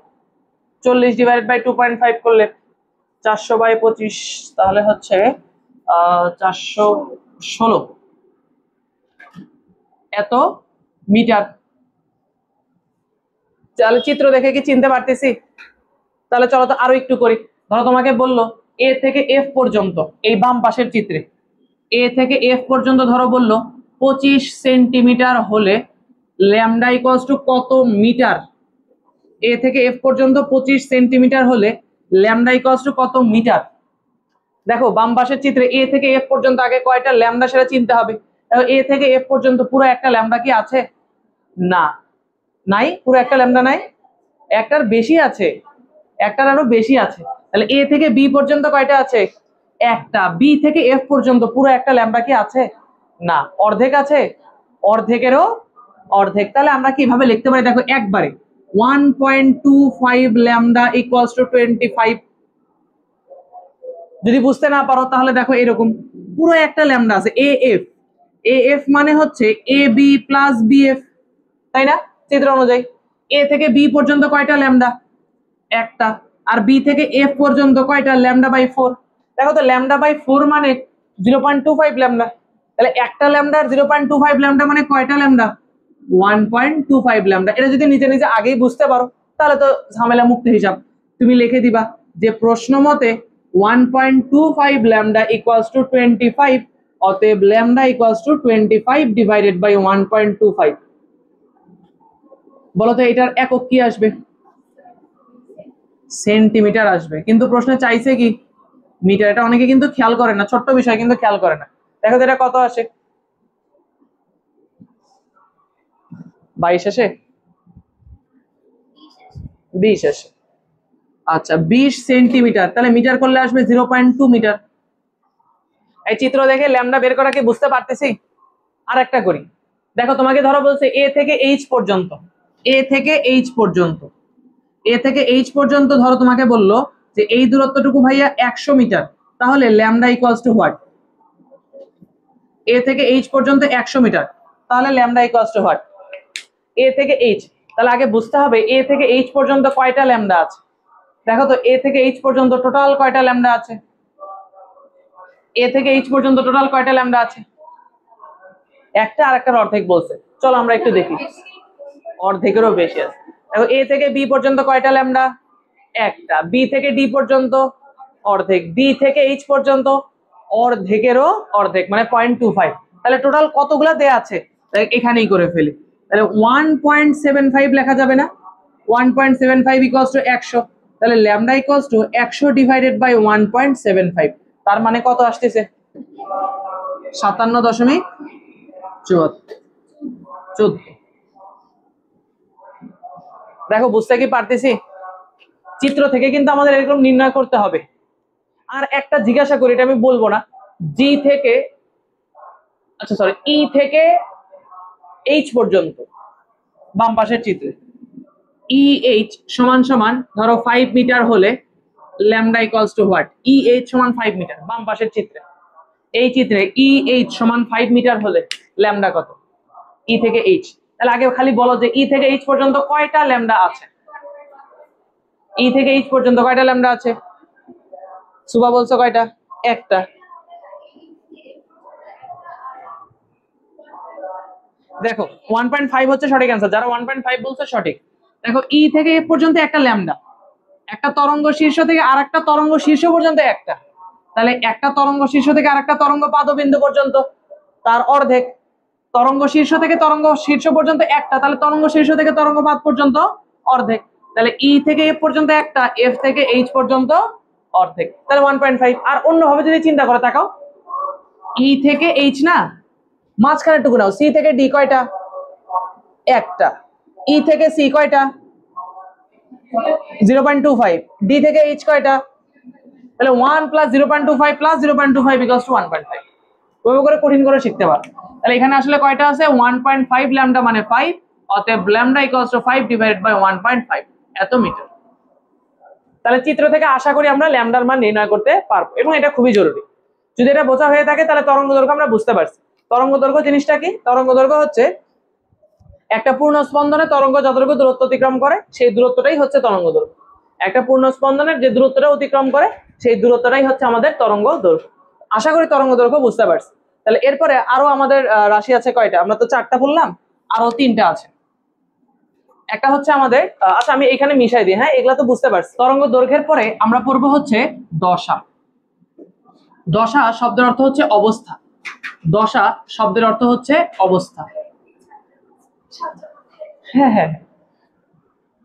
40 / 2.5 করলে 400/25, তাহলে হচ্ছে 416 এত মিটার। তাহলে চিত্র দেখে কি চিনতে পারতেছি? তাহলে চলো তো আরো একটু করি। ধরো তোমাকে বললো এ থেকে এফ পর্যন্ত, এই বাম পাশের চিত্রে এ থেকে এফ পর্যন্ত ধরো বললো 25 সেন্টিমিটার হলে ল্যামডা ইকুয়ালস টু কত মিটার? এ থেকে এফ পর্যন্ত 25 সেন্টিমিটার হলে ল্যামডা ইকুয়ালস টু কত মিটার? দেখো বাম পাশের চিত্রে এ থেকে এফ পর্যন্ত আগে কয়টা ল্যামডা সেটা চিনতে হবে। এ থেকে এফ পর্যন্ত পুরো একটা ল্যামডা কি আছে? না, নাই, পুরো একটা ল্যামডা নাই, একটার বেশি আছে, একটার আরো বেশি আছে। তাহলে এ থেকে বি পর্যন্ত কয়টা আছে? একটা। বি থেকে এফ পর্যন্ত পুরো একটা ল্যামডা কি আছে? না, অর্ধেক আছে, অর্ধেকেরও অর্ধেক। তাহলে আমরা কিভাবে লিখতে পারি? দেখো একবারে 1.25 ল্যামডা ইকুয়ালস টু 25। যদি বুঝতে না পারো তাহলে দেখো এরকম পুরো একটা ল্যামডা আছে এ এফ। এ এফ মানে হচ্ছে A B plus B F, তাই না? চিত্র অনুযায়ী এ থেকে বি পর্যন্ত কয়টা ল্যামডা? একটা। আর বি থেকে এফ পর্যন্ত কয়টা? Lambda by 4। দেখো তো ল্যামডা বাই 4 মানে 0.25 ল্যামডা। তাহলে একটা ল্যামডা আর 0.25 ল্যামডা মানে কয়টা ল্যামডা? 1.25 ল্যামডা। এটা যদি নিজে নিজে আগেই বুঝতে পারো তাহলে তো ঝামেলা মুক্ত হিসাব। তুমি লিখে দিবা যে প্রশ্ন মতে 1.25 ল্যামডা ইকুয়ালস টু 25 অতএব lambda equals to 25 divided by 1.25। বলতো এটার একক কি আসবে? সেন্টিমিটার আসবে, কিন্তু প্রশ্নে চাইছে কি মিটার। এটা অনেকে কিন্তু খেয়াল করে না, ছোট্ট বিষয় কিন্তু খেয়াল করে না। দেখো তো এটা কত আসে? 22 আসে, 20 আসে। আচ্ছা 20 সেন্টিমিটার, তাহলে মিটার করলে আসবে 0.2 মিটার। এই চিত্র দেখে ল্যামডা বের করা কি বুঝতে পারতেছি? আর একটা করি, দেখো তোমাকে ধরো বলছে এ থেকে এইচ পর্যন্ত, এ থেকে এইচ পর্যন্ত, এ থেকে এইচ পর্যন্ত ধরো তোমাকে বললো যে এই দূরত্বটুকু ভাইয়া 100 মিটার, তাহলে ল্যামডা ইকুয়ালস টু হোয়াট? এ থেকে এইচ পর্যন্ত 100 মিটার, তাহলে ল্যামডা ইকুয়ালস টু হোয়াট? এ থেকে এইচ। তাহলে আগে বুঝতে হবে এ থেকে এইচ পর্যন্ত কয়টা ল্যামডা আছে। দেখো তো এ থেকে এইচ পর্যন্ত টোটাল কয়টা ল্যামডা আছে? এ থেকে এইচ পর্যন্ত টোটাল কয়টা ল্যামডা আছে? একটা, আর একটা অর্ধেক বলছে। চলো আমরা একটু দেখি, অর্ধেকেরও বেশি আছে। দেখো এ থেকে বি পর্যন্ত কয়টা ল্যামডা? একটা। বি থেকে ডি পর্যন্ত অর্ধেক। ডি থেকে এইচ পর্যন্ত অর্ধেকেরও অর্ধেক, মানে 0.25। তাহলে টোটাল কতগুলা দেয়া আছে এখানেই করে ফেলি। তাহলে 1.75 লেখা যাবে না? 1.75 ইকুয়ালস টু 100। তাহলে lambda equals to 100 divided by 1.75। তার মানে কত আসতেছে? 57.74। দেখো বুঝতে কি পারতেছি? চিত্র থেকে কিন্তু আমাদের এরকম নির্ণয় করতে হবে। আর একটা জিজ্ঞাসা করি, এটা আমি বলবো না। জি থেকে, আচ্ছা সরি, ই থেকে এইচ পর্যন্ত বাম পাশের চিত্রে ই এইচ সমান সমান ধরো 5 মিটার হলে lambda equals two what? E H সমান 5 মিটার বাম পাশের চিত্রে। এই চিত্রে ই এইচ সমান 5 মিটার হলে ল্যামডা কত? ই থেকে এইচ। তাহলে আগে খালি বলো যে ই থেকে এইচ পর্যন্ত কয়টা ল্যামডা আছে? ই থেকে এইচ পর্যন্ত কয়টা ল্যামডা আছে? সুবা বলছো কয়টা? একটা। দেখো 1.5 হচ্ছে সঠিক অ্যান্সার, যারা 1.5 বলছে সঠিক। দেখো ই থেকে এ পর্যন্ত একটা ল্যামডা, একটা তরঙ্গ শীর্ষ থেকে আর একটা তরঙ্গ শীর্ষ পর্যন্ত একটা, তাহলে একটা তরঙ্গ শীর্ষ থেকে আর একটা তরঙ্গ পাদবিন্দু পর্যন্ত তার অর্ধেক। তরঙ্গ শীর্ষ থেকে তরঙ্গ শীর্ষ পর্যন্ত একটা, তাহলে তরঙ্গ শীর্ষ থেকে তরঙ্গ পাদ পর্যন্ত অর্ধেক। তাহলে ই থেকে এফ পর্যন্ত একটা, এফ থেকে এইচ পর্যন্ত অর্ধেক, তাহলে 1.5। আর অন্যভাবে যদি চিন্তা করে তাকাও, ই থেকে এইচ না, মাঝখানে টুকু নাও। সি থেকে ডি কয়টা? একটা। ই থেকে সি কয়টা? 0.25। ডি থেকে এইচ কয়টা? তাহলে 1 প্লাস 0.25 প্লাস 0.25 ইকুয়ালস টু 1.5। ওইভাবে করে কঠিন করে শিখতে পারো। তাহলে এখানে আসলে কয়টা আছে? 1.5 ল্যামডা মানে 5, অতএব lambda equals to 5 divided by 1.5, এত মিটার। তাহলে চিত্র থেকে আশা করি আমরা ল্যামডার মান নির্ণয় করতে পারবো, এবং এটা খুবই জরুরি। যদি এটা বোঝা হয়ে থাকে তাহলে তরঙ্গ দৈর্ঘ্য আমরা বুঝতে পারছি। তরঙ্গ দৈর্ঘ্য জিনিসটা কি? তরঙ্গ দৈর্ঘ্য হচ্ছে একটা পূর্ণ স্পন্দনে তরঙ্গ যতটুকু দূরত্ব অতিক্রম করে সেই দূরত্বটাই হচ্ছে তরঙ্গ দৈর্ঘ্য। একটা পূর্ণ স্পন্দনের যে দূরত্বটা অতিক্রম করে সেই দূরত্বটাই হচ্ছে আমাদের তরঙ্গ দৈর্ঘ্য। আশা করি তরঙ্গ দৈর্ঘ্য বুঝতে পারছি। তাহলে এরপরে আরো আমাদের রাশি আছে কয়টা? আমরা তো 4টা বললাম, আরো 3টা আছে। একটা হচ্ছে আমাদের আচ্ছা আমি এখানে মিশাই দিই, হ্যাঁ এগুলা তো বুঝতে পারছি। তরঙ্গ দৈর্ঘ্যের পরে আমরা পড়বো হচ্ছে দশা। দশা শব্দের অর্থ হচ্ছে অবস্থা। দশা শব্দের অর্থ হচ্ছে অবস্থা। হ্যাঁ হ্যাঁ,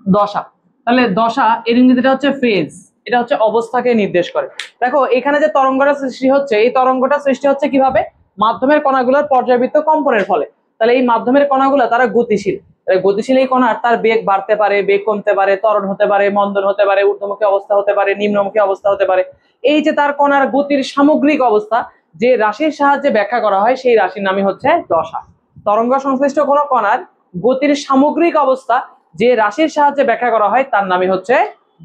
দশা। তাহলে দশা এর ইংরেজিটা হচ্ছে ফেজ, এটা হচ্ছে অবস্থাকে নির্দেশ করে। দেখো এখানে যে তরঙ্গটা সৃষ্টি হচ্ছে, এই তরঙ্গটা সৃষ্টি হচ্ছে কিভাবে? মাধ্যমের কণাগুলোর পর্যায়বৃত্ত কম্পনের ফলে। তাহলে এই মাধ্যমের কণাগুলো তারা গতিশীল। গতিশীল এই কণার তার বেগ বাড়তে পারে, বেগ কমতে পারে, ত্বরণ হতে পারে, মন্দন হতে পারে, ঊর্ধ্বমুখী অবস্থা হতে পারে, নিম্নমুখী অবস্থা হতে পারে। এই যে তার কণার গতির সামগ্রিক অবস্থা যে রাশির সাহায্যে ব্যাখ্যা করা হয় সেই রাশির নামই হচ্ছে দশা। তরঙ্গ সংশ্লিষ্ট কোনো কণার গতির সামগ্রিক অবস্থা যে রাশির সাহায্যে ব্যাখ্যা করা হয় তার নামই হচ্ছে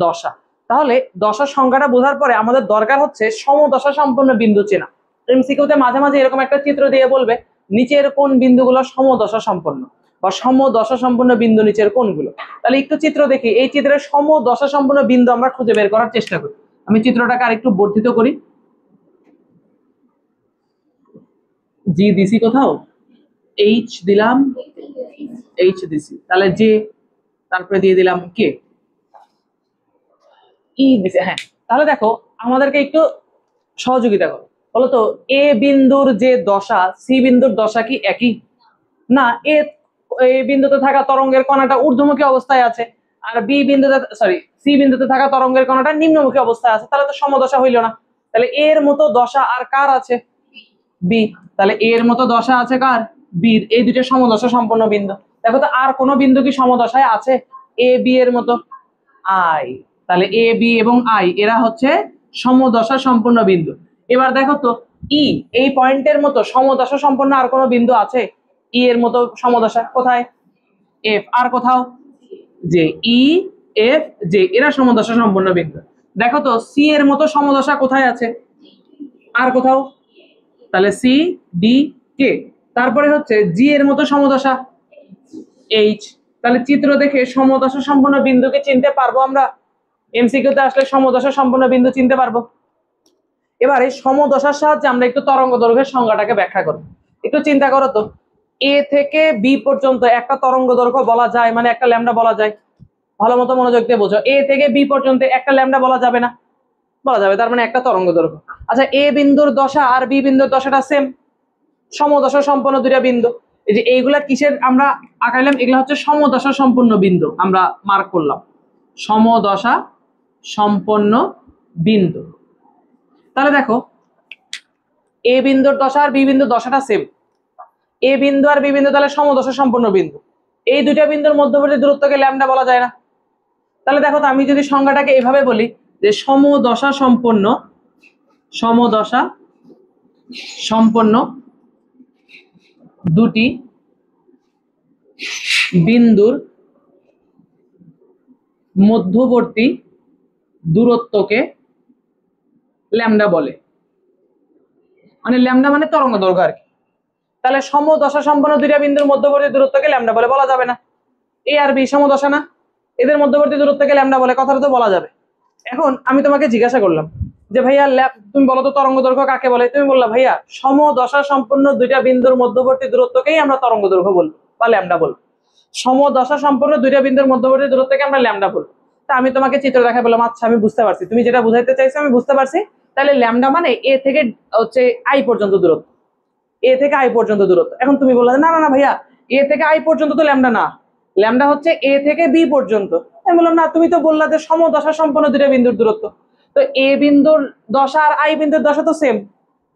দশা। তাহলে দশার সংজ্ঞাটা বোঝার পরে আমাদের দরকার হচ্ছে সমদশা সম্পন্ন বিন্দু চেনা। এমসিকিউতে মাঝে মাঝে এরকম একটা চিত্র দিয়ে বলবে নিচের কোন বিন্দুগুলো সমদশা সম্পন্ন, বা সমদশা সম্পন্ন বিন্দু নিচের কোনগুলো। তাহলে একটু চিত্র দেখি, এই চিত্রের সমদশা সম্পন্ন বিন্দু আমরা খুঁজে বের করার চেষ্টা করি। আমি চিত্রটাকে আরেকটু বর্ধিত করি। জি দিছি কোথাও, এইচ দিলাম, এইচ দিছি, তাহলে জে, তারপরে দিয়ে দিলাম কে, ই দিছে। হ্যাঁ তাহলে দেখো আমাদেরকে একটু সহযোগিতা করো। বলতো এ বিন্দুর যে দশা সি বিন্দুর দশা কি একই? না, এ বিন্দুতে থাকা তরঙ্গের কণাটা ঊর্ধ্বমুখী অবস্থায় আছে, আর বি বিন্দুতে সি বিন্দুতে থাকা তরঙ্গের কণাটা নিম্নমুখী অবস্থায় আছে, তাহলে তো সমদশা হইল না। তাহলে এর মতো দশা আর কার আছে? বি। তাহলে এর মতো দশা আছে কার? বির। এই দুটো সমদশা সম্পন্ন বিন্দু। দেখো তো আর কোন বিন্দু কি সমদশায় আছে এ বি এর মতো? আই। তাহলে এ বি এবং আই এরা হচ্ছে সমদশা সম্পন্ন বিন্দু। এবার দেখো তো ই এই পয়েন্টের মতো সমদশা সম্পন্ন আর কোনো বিন্দু আছে? ই এর মতো সমদশা কোথায়? এফ। আর কোথাও? যে ই এফ যে এরা সমদশা সম্পন্ন বিন্দু। দেখো তো সি এর মতো সমদশা কোথায় আছে? আর কোথাও? তাহলে সি ডি কে। তারপরে হচ্ছে জি এর মতো সমদশা এইচ। তাহলে চিত্র দেখে সমদশা সম্পন্ন বিন্দুকে চিনতে পারবো আমরা? এমসিকিউতে আসলে সমদশা সম্পন্ন বিন্দু চিনতে পারবো। এবারে সমদশার সাহায্যে আমরা একটু তরঙ্গ দৈর্ঘ্যের সংজ্ঞাটাকে ব্যাখ্যা করব। একটু চিন্তা করো তো, এ থেকে বি পর্যন্ত একটা তরঙ্গ দৈর্ঘ্য বলা যায়, মানে একটা ল্যামডা বলা যায়। ভালো মতো মনোযোগ দিয়ে বোঝো, এ থেকে বি পর্যন্ত একটা ল্যামডা বলা যাবে না? বলা যাবে, তার মানে একটা তরঙ্গ দৈর্ঘ্য। আচ্ছা, এ বিন্দুর দশা আর বি বিন্দুর দশাটা সেম, সমদশা সম্পন্ন দুইটা বিন্দু। এই যে এইগুলা কিসের আমরা আঁকাইলাম? এগুলা হচ্ছে সমদশা সম্পন্ন বিন্দু, আমরা মার্ক করলাম সমদশা সম্পন্ন বিন্দু। তাহলে দেখো এ বিন্দুর দশা আর বি বিন্দুর দশাটা সেম, এ বিন্দু আর বি বিন্দু তাহলে সমদশা সম্পন্ন বিন্দু। এই দুইটা বিন্দুর মধ্যবর্তী দূরত্বকে ল্যামডা বলা যায় না? তাহলে দেখো তো আমি যদি সংজ্ঞাটাকে এভাবে বলি যে সমদশা সম্পন্ন দুটি বিন্দুর মধ্যবর্তী দূরত্বকে ল্যামডা বলে। মানে ল্যামডা মানে তরঙ্গ দৈর্ঘ্য আর কি। তাহলে সমদশা সম্পন্ন দুইটা বিন্দুর মধ্যবর্তী দূরত্বকে ল্যামডা বলে, বলা যাবে না? এ আর বি সমদশা না, এদের মধ্যবর্তী দূরত্বকে ল্যামডা বলে, কথাটা তো বলা যাবে। এখন আমি তোমাকে জিজ্ঞাসা করলাম যে ভাইয়া তুমি বলো তো তরঙ্গ দৈর্ঘ্য কাকে বলে? তুমি বললা ভাইয়া সমদশা সম্পন্ন দুইটা বিন্দুর মধ্যবর্তী দূরত্বকেই আমরা তরঙ্গ দৈর্ঘ্য বলবো বা ল্যামডা বলবো। সমদশা সম্পন্ন দুইটা বিন্দুর মধ্যবর্তী দূরত্বকে আমরা ল্যামডা বলবো। তা আমি তোমাকে চিত্র দেখাই বললাম, আচ্ছা আমি বুঝতে পারছি, তুমি যেটা বুঝাইতে চাইছো আমি বুঝতে পারছি। তাহলে ল্যামডা মানে এ থেকে হচ্ছে আই পর্যন্ত দূরত্ব, এ থেকে আই পর্যন্ত দূরত্ব। এখন তুমি বললে না না না ভাইয়া এ থেকে আই পর্যন্ত তো ল্যামডা না, ল্যামডা হচ্ছে এ থেকে বি পর্যন্ত। আমি বললাম না, তুমি তো বললা যে সমদশা সম্পন্ন দুইটা বিন্দুর দূরত্ব, তো এ বিন্দুর দশা আর আই বিন্দুর দশা তো সেম।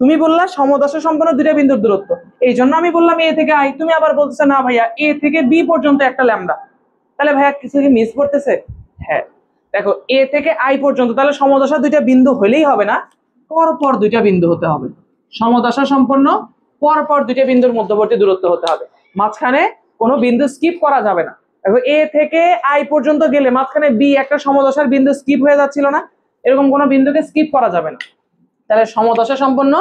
তুমি বললা সমদশা সম্পন্ন দুইটা বিন্দুর দূরত্ব, এই জন্য আমি বললাম এ থেকে আই। তুমি আবার বলতেছো না ভাইয়া এ থেকে বি পর্যন্ত একটা ল্যামডা। তাহলে ভাইয়া কিছু কি মিস করতেছে? হ্যাঁ, দেখো এ থেকে আই পর্যন্ত তাহলে সমদশা দুইটা বিন্দু হলেই হবে না, পরপর দুইটা বিন্দু হতে হবে। সমদশা সম্পন্ন পরপর দুইটা বিন্দুর মধ্যবর্তী দূরত্ব হতে হবে, মাঝখানে কোনো বিন্দু স্কিপ করা যাবে না। দেখো এ থেকে আই পর্যন্ত গেলে মাঝখানে বি একটা সমদশার বিন্দু স্কিপ হয়ে যাচ্ছিল না, এরকম কোনো বিন্দুকে স্কিপ করা যাবে না। তাহলে সমদশা সম্পন্ন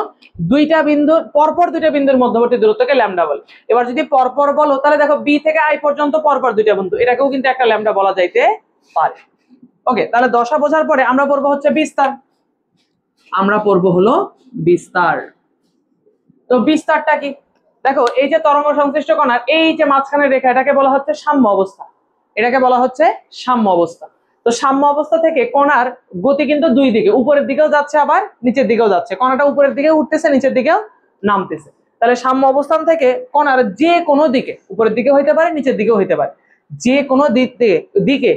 দুইটা বিন্দু পরপর দুইটা বিন্দুর মধ্যবর্তী দূরত্বকে ল্যামডা বলে। এবার যদি পরপর বলো তাহলে দেখো বি থেকে আই পর্যন্ত পরপর দুইটা বিন্দু, এটাকেও কিন্তু একটা ল্যামডা বলা যাইতে পারে। ওকে, তাহলে দশা বোঝার পরে আমরা পড়বো হচ্ছে বিস্তার। আমরা পড়বো হলো বিস্তার। তো বিস্তারটা কি? দেখো এই যে তরঙ্গ সংশ্লিষ্ট কণার এই যে মাঝখানে রেখা, এটাকে বলা হচ্ছে সাম্য অবস্থা, এটাকে বলা হচ্ছে সাম্য অবস্থা। তো সাম্য অবস্থা থেকে কণার গতি কিন্তু দুই দিকে, উপরের দিকেও যাচ্ছে আবার নিচের দিকেও যাচ্ছে, কণাটা উপরের দিকে উঠতেছে নিচের দিকেও নামতেছে। তাহলে সাম্য অবস্থান থেকে কণার যে কোনো দিকে, উপরের দিকে হইতে পারে নিচের দিকেও হইতে পারে, যে কোনো দিকে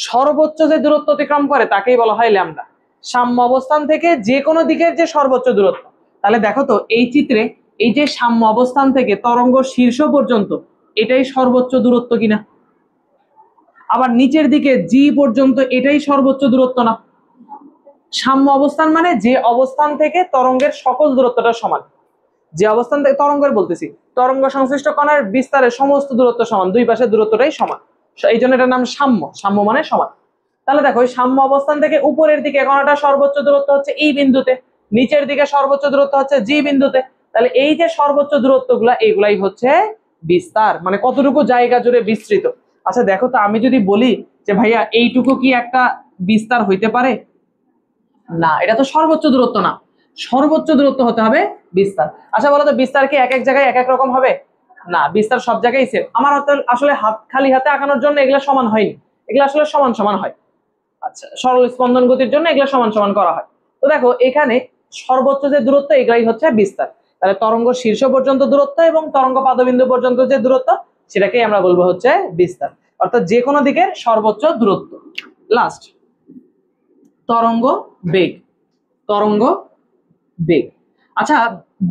সর্বোচ্চ যে দূরত্ব অতিক্রম করে তাকেই বলা হয় ল্যামডা। সাম্য অবস্থান থেকে যে কোনো দিকের যে সর্বোচ্চ দূরত্ব। তাহলে দেখো তো এই চিত্রে এই যে সাম্য অবস্থান থেকে তরঙ্গ শীর্ষ পর্যন্ত এটাই সর্বোচ্চ দূরত্ব কিনা? আবার নিচের দিকে জি পর্যন্ত এটাই সর্বোচ্চ দূরত্ব না? সাম্য অবস্থান মানে যে অবস্থান থেকে তরঙ্গের সকল দূরত্বটা সমান, যে অবস্থান থেকে তরঙ্গের বলতেছি তরঙ্গ সংশ্লিষ্ট কণার বিস্তারের সমস্ত দূরত্ব সমান, দুই পাশের দূরত্বটাই সমান, এই জন্য এটার নাম সাম্য। সাম্য মানে সমান। তাহলে দেখো এই সাম্য অবস্থান থেকে উপরের দিকে কণাটা সর্বোচ্চ দূরত্ব হচ্ছে এই বিন্দুতে, নিচের দিকে সর্বোচ্চ দূরত্ব হচ্ছে জি বিন্দুতে। তাহলে এই যে সর্বোচ্চ দূরত্বগুলা এইগুলাই হচ্ছে বিস্তার, মানে কতটুকু জায়গা জুড়ে বিস্তৃত। আচ্ছা দেখো তো আমি যদি বলি যে ভাইয়া এইটুকু কি একটা বিস্তার হইতে পারে? না, এটা তো সর্বোচ্চ দূরত্ব না, সর্বোচ্চ দূরত্ব হতে হবে বিস্তার। আচ্ছা বলো তো বিস্তার কি এক এক জায়গায় এক এক রকম হবে? না, বিস্তার সব জায়গায় সেম। আমার হাতে আসলে খালি হাতে আঁকানোর জন্য এগুলো সমান হয়নি, এগুলো আসলে সমান সমান হয়। আচ্ছা, সরল স্পন্দন গতির জন্য এগুলো সমান সমান করা হয়। তো দেখো এখানে সর্বোচ্চ যে দূরত্ব এগুলাই হচ্ছে বিস্তার। তাহলে তরঙ্গ শীর্ষ পর্যন্ত দূরত্ব এবং তরঙ্গ পাদবিন্দু পর্যন্ত যে দূরত্ব সেটাকেই আমরা বলবো হচ্ছে বিস্তার, অর্থাৎ যে কোনো দিকের সর্বোচ্চ দূরত্ব। লাস্ট তরঙ্গ বেগ। তরঙ্গ বেগ, আচ্ছা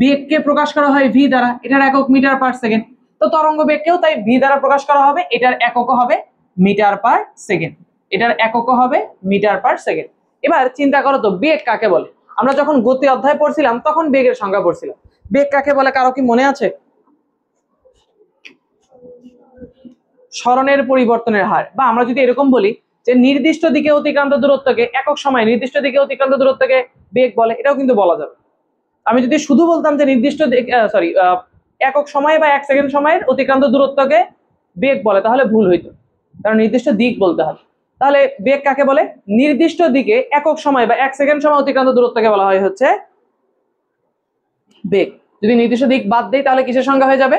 বেগকে প্রকাশ করা হয় ভি দ্বারা, এটার একক মিটার পার সেকেন্ড। তো তরঙ্গ বেগকেও তাই ভি দ্বারা প্রকাশ করা হবে, এটার একক হবে মিটার পার সেকেন্ড, এটার একক হবে মিটার পার সেকেন্ড। এবার চিন্তা করো তো বেগ কাকে বলে? আমরা যখন গতি অধ্যায় পড়ছিলাম তখন বেগের সংজ্ঞা পড়ছিলাম। বেগ কাকে বলে কারো কি মনে আছে? সরণের পরিবর্তনের হার, বা আমরা যদি এরকম বলি যে নির্দিষ্ট দিকে অতিক্রান্ত দূরত্বকে, একক সময় নির্দিষ্ট দিকে অতিক্রান্ত দূরত্বকে বেগ বলে, এটাও কিন্তু বলা যাবে। আমি যদি শুধু বলতাম যে নির্দিষ্ট একক সময় বা 1 সেকেন্ড সময়ের অতিক্রান্ত দূরত্বকে বেগ বলে তাহলে ভুল হইতো, কারণ নির্দিষ্ট দিক বলতে হবে। তাহলে বেগ কাকে বলে? নির্দিষ্ট দিকে একক সময় বা 1 সেকেন্ড সময় অতিক্রান্ত দূরত্বকে বলা হয় হচ্ছে বেগ। যদি নির্দিষ্ট দিক বাদ দেই তাহলে কিসের সংজ্ঞা হয়ে যাবে?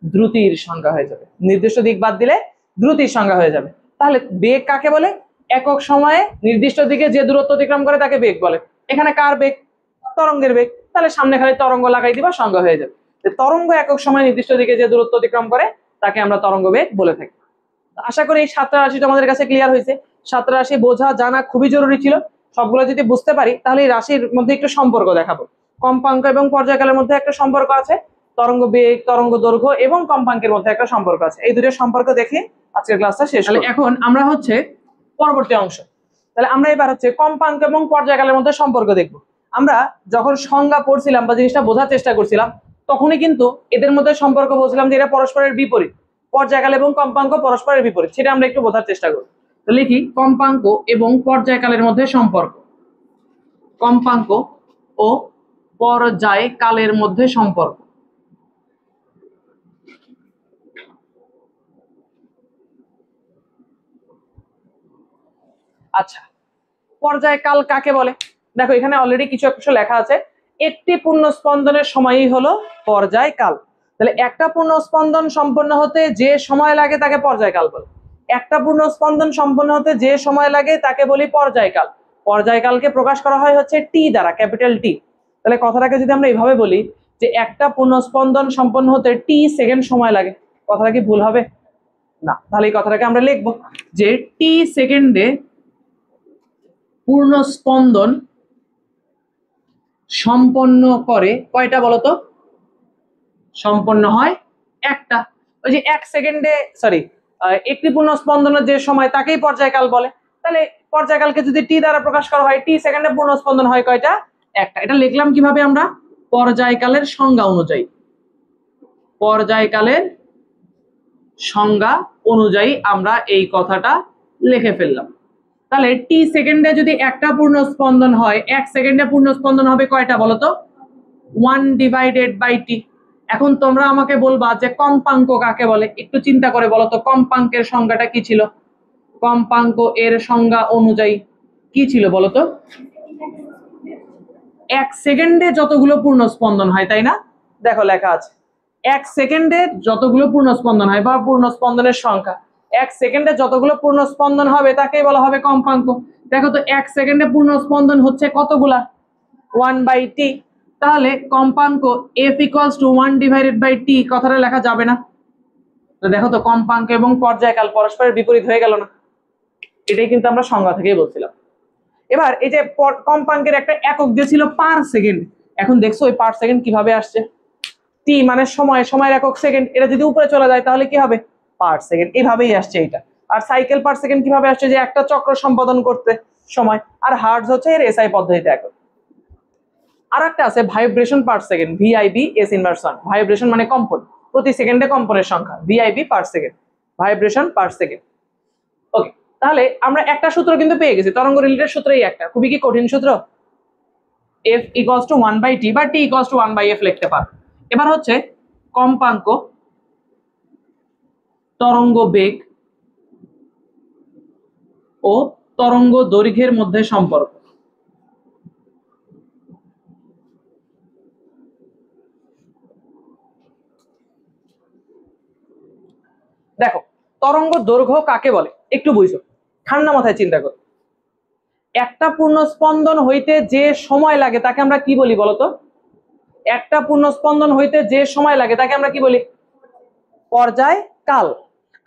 দ্রুতির সংজ্ঞা হয়ে যাবে। নির্দিষ্ট দিক বাদ দিলে দ্রুতির সংজ্ঞা হয়ে যাবে। তাহলে বেগ কাকে বলে? একক সময়ে নির্দিষ্ট দিকে যে দূরত্ব অতিক্রম করে তাকে বেগ বলে। এখানে কার বেগ? তরঙ্গের বেগ। তাহলে সামনে খালি তরঙ্গ লাগাই দিবা, সংজ্ঞা হয়ে যাবে। তরঙ্গ একক সময় নির্দিষ্ট দিকে যে দূরত্ব অতিক্রম করে তাকে আমরা তরঙ্গ বেগ বলে থাকি। আশা করি এই 7টা রাশি তোমাদের কাছে ক্লিয়ার হয়েছে। 7টা রাশি বোঝা জানা খুবই জরুরি ছিল। সবগুলো যদি বুঝতে পারি তাহলে এই রাশির মধ্যে একটু সম্পর্ক দেখাবো। কম্পাঙ্ক এবং পর্যায়কালের মধ্যে একটা সম্পর্ক আছে, তরঙ্গ বেগ, তরঙ্গ দৈর্ঘ্য এবং কম্পাঙ্কের মধ্যে একটা সম্পর্ক আছে। এই দুটোর সম্পর্ক দেখে আজকের ক্লাসটা শেষ হলো। এখন আমরা হচ্ছে পরবর্তী অংশ, তাহলে আমরা এবার হচ্ছে কম্পাঙ্ক এবং পর্যায়কালের মধ্যে সম্পর্ক দেখব। আমরা যখন সংজ্ঞা পড়ছিলাম বা জিনিসটা বোঝার চেষ্টা করছিলাম তখনই কিন্তু এদের মধ্যে সম্পর্ক বলছিলাম যে এরা পরস্পরের বিপরীত, পর্যায়কাল এবং কম্পাঙ্ক পরস্পরের বিপরীত, সেটা আমরা একটু বোঝার চেষ্টা করব। তো লিখি কম্পাঙ্ক এবং পর্যায়কালের মধ্যে সম্পর্ক। কম্পাঙ্ক ও পর্যায়কালের মধ্যে সম্পর্ক। আচ্ছা, পর্যায়কাল কাকে বলে? দেখো এখানে অলরেডি কিছু একটা লেখা আছে, একটি পূর্ণ স্পন্দনের সময়ই হলো পর্যায়কাল। তাহলে একটা পূর্ণ স্পন্দন সম্পন্ন হতে যে সময় লাগে তাকে পর্যায়কাল বলে। একটা পূর্ণ স্পন্দন সম্পন্ন হতে যে সময় লাগে তাকে বলি পর্যায়কাল। পর্যায়কালকে প্রকাশ করা হয় হচ্ছে টি দ্বারা, ক্যাপিটাল টি। তাহলে কথাটাকে যদি আমরা এইভাবে বলি যে একটা পূর্ণ স্পন্দন সম্পন্ন হতে টি সেকেন্ড সময় লাগে, কথাটা কি ভুল হবে? না। তাহলে এই কথাটাকে আমরা লিখবো যে টি সেকেন্ডে পূর্ণ স্পন্দন সম্পন্ন করে কয়টা বলতো? সম্পন্ন হয় একটা। ওই যে 1 সেকেন্ডে একটি পূর্ণ স্পন্দনের যে সময় তাকেই পর্যায়কাল বলে। তাহলে পর্যায়কালকে যদি টি দ্বারা প্রকাশ করা হয়, টি সেকেন্ডে পূর্ণ স্পন্দন হয় কয়টা? একটা। এটা লিখলাম কিভাবে আমরা? পর্যায়কালের সংজ্ঞা অনুযায়ী। পর্যায়কালের সংজ্ঞা অনুযায়ী আমরা এই কথাটা লিখে ফেললাম। তাহলে টি সেকেন্ডে যদি একটা পূর্ণ স্পন্দন হয়, 1 সেকেন্ডে পূর্ণ স্পন্দন হবে কয়টা বলতো? 1/টি। এখন তোমরা আমাকে বলবা যে কম্পাঙ্ক কাকে বলে, একটু চিন্তা করে বলো তো কম্পাঙ্কের সংজ্ঞাটা কি ছিল? কম্পাঙ্ক এর সংজ্ঞা অনুযায়ী কি ছিল বলতো? 1 সেকেন্ডে যতগুলো পূর্ণ স্পন্দন হয়, তাই না? দেখো লেখা আছে 1 সেকেন্ডে যতগুলো পূর্ণ স্পন্দন হয় বা পূর্ণ স্পন্দনের সংখ্যা, 1 সেকেন্ডে যতগুলো পূর্ণ স্পন্দন হবে তাকেই বলা হবে কম্পাঙ্ক। দেখো তো 1 সেকেন্ডে পূর্ণ স্পন্দন হচ্ছে কতগুলা? 1/টি। তাহলে কম্পাঙ্ক f = 1/t কথাটা লেখা যাবে না? তো দেখো তো কম্পাঙ্ক এবং পর্যায়কাল পরস্পরের বিপরীত হয়ে গেল না? এটাই কিন্তু আমরা সংজ্ঞা থেকেই বলছিলাম। এবার এই যে কম্পাঙ্কের একটা একক যে ছিল পার সেকেন্ড, এখন দেখছো ওই পার সেকেন্ড কিভাবে আসছে? টি মানে সময়, সময়ের একক সেকেন্ড, এটা যদি উপরে চলে যায় তাহলে কি হবে? Per second. এইভাবেই আসছে এটা। আর সাইকেল পার সেকেন্ড কিভাবে আসছে? যে একটা চক্র সম্পাদন করতে সময়। আর হার্টজ হচ্ছে এর এসআই পদ্ধতিতে একক। আর একটা আছে vibration per second, VIB s inverse 1। Vibration মানে কম্পন, প্রতি সেকেন্ডে কম্পনের সংখ্যা, VIB per second, vibration per second. Okay, তাহলে আমরা একটা সূত্র কিন্তু পেয়ে গেছি, তরঙ্গ রিলেটেড সূত্রই একটা, খুবই কি কঠিন সূত্র? f = 1/t বা t = 1/f লিখতে পারো। এবার হচ্ছে কম্পাঙ্ক, তরঙ্গ বেগ ও তরঙ্গ দৈর্ঘ্যের মধ্যে সম্পর্ক। দেখো তরঙ্গ দৈর্ঘ্য কাকে বলে একটু বুঝো, ঠান্ডা মাথায় চিন্তা করো। একটা পূর্ণ স্পন্দন হইতে যে সময় লাগে তাকে আমরা কি বলি বলতো? একটা পূর্ণ স্পন্দন হইতে যে সময় লাগে তাকে আমরা কি বলি? পর্যায়কাল।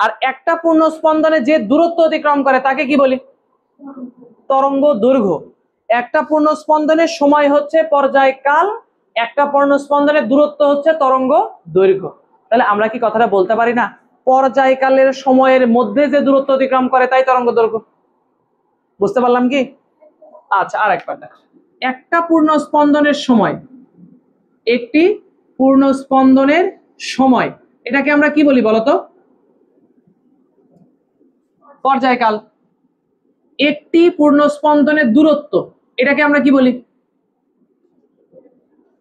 আর একটা পূর্ণ স্পন্দনে যে দূরত্ব অতিক্রম করে তাকে কি বলি? তরঙ্গ দৈর্ঘ্য। একটা পূর্ণ স্পন্দনের সময় হচ্ছে পর্যায়কাল, একটা পূর্ণ স্পন্দনের দূরত্ব হচ্ছে তরঙ্গ দৈর্ঘ্য। তাহলে আমরা কি কথাটা বলতে পারি না, পর্যায়কালের সময়ের মধ্যে যে দূরত্ব অতিক্রম করে তাই তরঙ্গ দৈর্ঘ্য? বুঝতে পারলাম কি? আচ্ছা, আর একবার দেখ, একটা পূর্ণ স্পন্দনের সময়, একটি পূর্ণ স্পন্দনের সময়, এটাকে আমরা কি বলি বলতো? পর্যায়কাল। একটি পূর্ণ স্পন্দনের দূরত্ব, এটাকে আমরা কি বলি?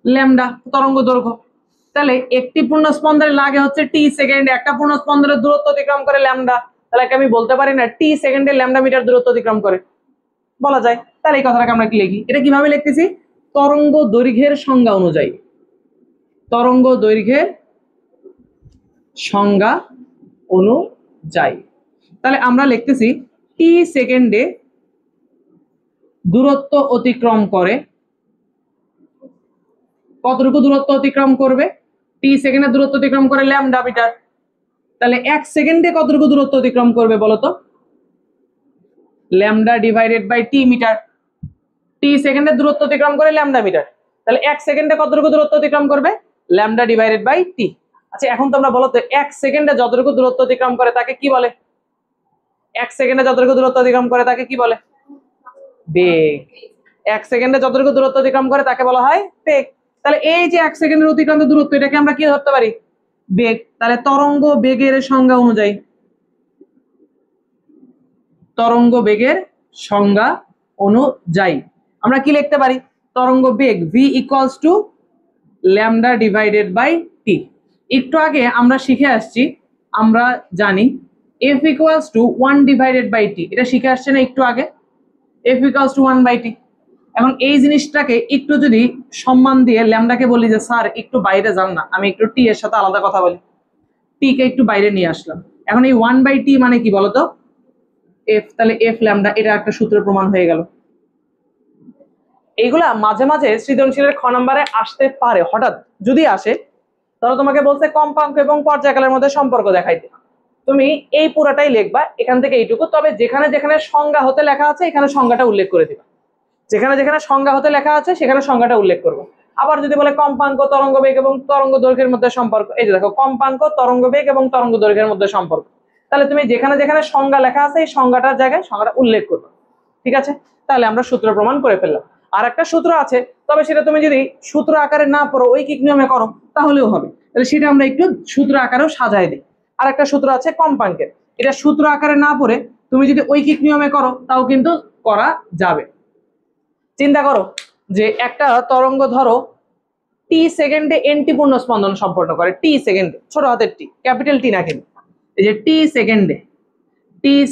ল্যামডা, তরঙ্গ দৈর্ঘ্য। তাহলে একটি পূর্ণ স্পন্দনে লাগে হচ্ছে টি সেকেন্ড, একটা পূর্ণ স্পন্দনের দূরত্ব অতিক্রম করে ল্যামডা, তাহলে আমি বলতে পারি না টি সেকেন্ডে ল্যামডা মিটার দূরত্ব অতিক্রম করে? বলা যায়। তাহলে এই কথাটাকে আমরা কি লিখি? এটা কিভাবে লিখতেছি? তরঙ্গ দৈর্ঘ্যের সংজ্ঞা অনুযায়ী, তরঙ্গ দৈর্ঘ্যের সংজ্ঞা অনুযায়ী। তাহলে আমরা লিখতেছি টি সেকেন্ডে দূরত্ব অতিক্রম করে, কতটুকু দূরত্ব অতিক্রম করবে? টি সেকেন্ডে দূরত্ব অতিক্রম করে ল্যামডা মিটার। তাহলে এক সেকেন্ডে কতটুকু দূরত্ব অতিক্রম করবে বলতো? Lambda divided by T metre. T সেকেন্ডে দূরত্ব অতিক্রম করে ল্যামডা মিটার, তাহলে এক সেকেন্ডে কতটুকু দূরত্ব অতিক্রম করবে? ল্যামডা ডিভাইডেড বাই টি। আচ্ছা, এখন তোমরা বলো তো, এক সেকেন্ডে যতটুকু দূরত্ব অতিক্রম করে তাকে কি বলে? এক সেকেন্ডে যতটুকু দূরত্ব অতিক্রম করে তাকে কি বলে? বেগ। এক সেকেন্ডে যতটুকু দূরত্ব অতিক্রম করে তাকে বলা হয় বেগ। তাহলে এই যে এক সেকেন্ডের অতিক্রান্ত দূরত্ব, এটাকে আমরা কি ধরতে পারি? বেগ। তাহলে তরঙ্গ বেগের সংজ্ঞা অনুযায়ী, তরঙ্গ বেগের সংজ্ঞা অনুযায়ী আমরা কি লিখতে পারি? তরঙ্গ বেগ v equals to lambda divided by T. একটু আগে আমরা শিখে আসছি, আমরা জানি f equals to 1 divided by T, এটা শিখে আসছে না একটু আগে? f equals to 1 by T. এখন এই জিনিসটাকে একটু যদি সম্মান দিয়ে ল্যামডাকে বলি যে স্যার একটু বাইরে যান না, আমি একটু টি এর সাথে আলাদা কথা বলি, টি কে একটু বাইরে নিয়ে আসলাম। এখন এই 1 বাই টি মানে কি বলতো? এফ। তাহলে এফ ল্যামডা, এটা একটা সূত্রের প্রমাণ হয়ে গেল। এইগুলা মাঝে মাঝে সৃজনশীলের খ নম্বরে আসতে পারে, হঠাৎ যদি আসে, তাহলে তোমাকে বলছে কম্পাঙ্ক এবং পর্যায়কালের মধ্যে সম্পর্ক দেখাইতে, তুমি এই পুরাটাই লিখবা এখান থেকে এইটুকু, তবে যেখানে যেখানে সংজ্ঞা হতে লেখা আছে এখানে সংজ্ঞাটা উল্লেখ করে দিবা, যেখানে যেখানে সংজ্ঞা হতে লেখা আছে সেখানে সংজ্ঞাটা উল্লেখ করবো। আবার যদি বলে কম্পাঙ্ক তরঙ্গ বেগ এবং তরঙ্গ দৈর্ঘ্যের মধ্যে সম্পর্ক, এই যে দেখো কম্পাঙ্ক তরঙ্গ বেগ এবং তরঙ্গ দৈর্ঘ্যের মধ্যে সম্পর্ক, তাহলে তুমি যেখানে যেখানে সংজ্ঞা লেখা আছে এই সংজ্ঞাটার জায়গায় সংজ্ঞাটা উল্লেখ করবে। ঠিক আছে, তাহলে আমরা সূত্র প্রমাণ করে ফেললাম। আর একটা সূত্র আছে, তবে সেটা তুমি যদি সূত্র আকারে না পড়ো ঐকিক নিয়মে করো তাহলেও হবে, তাহলে সেটা আমরা একটু সূত্র আকারেও সাজাই দিই। আর একটা সূত্র আছে কম্পাঙ্কের, এটা সূত্র আকারে না পড়ে তুমি যদি ঐকিক নিয়মে করো তাও কিন্তু করা যাবে। চিন্তা করো যে একটা তরঙ্গ ধরো টি সেকেন্ডে এনটি পূর্ণ স্পন্দন সম্পন্ন করে, টি সেকেন্ডে, ছোট হাতের টি, ক্যাপিটাল টি না কিন্তু, এই যে টি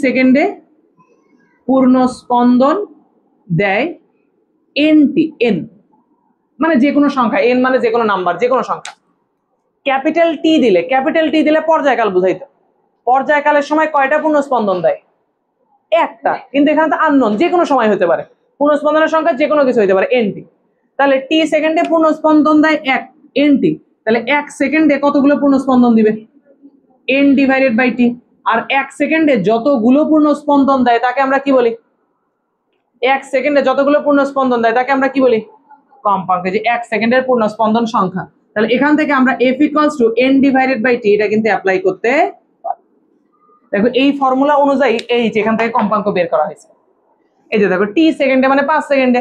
সেকেন্ডে পূর্ণ স্পন্দন দেয় এনটি, এন মানে যে কোনো সংখ্যা, এন মানে যে কোনো নাম্বার, যে কোনো সংখ্যা। ক্যাপিটাল টি দিলে পর্যায়কাল বুঝাইতো, পর্যায়কালের সময় কয়টা পূর্ণ স্পন্দন দেয়? একটা, কিন্তু এখানে তো আননোন, যে কোনো সময় হতে পারে, পূর্ণ স্পন্দনের সংখ্যা যে কোনো কিছু হতে পারে, এনটি। তাহলে টি সেকেন্ডে পূর্ণ স্পন্দন দেয় এক, এনটি, তাহলে এক সেকেন্ডে কতগুলো পূর্ণ স্পন্দন দিবে? এন ডিভাইডেড বাই টি। আর এক সেকেন্ডে যতগুলো পূর্ণ স্পন্দন দেয় তাকে আমরা কি বলি? এক সেকেন্ডে যতগুলো পূর্ণ স্পন্দন দেয় তাকে আমরা কি বলি? কম্পাঙ্ক। যে এক সেকেন্ডের পূর্ণ স্পন্দন সংখ্যা, তাহলে এখান থেকে আমরা f equals to n divided by t এটা কিন্তু অ্যাপ্লাই করতে পারি। দেখো এই ফর্মুলা অনুযায়ী এই যে এখান থেকে কম্পাঙ্ক বের করা হয়েছে, এই যে দেখো টি সেকেন্ডে মানে 5 সেকেন্ডে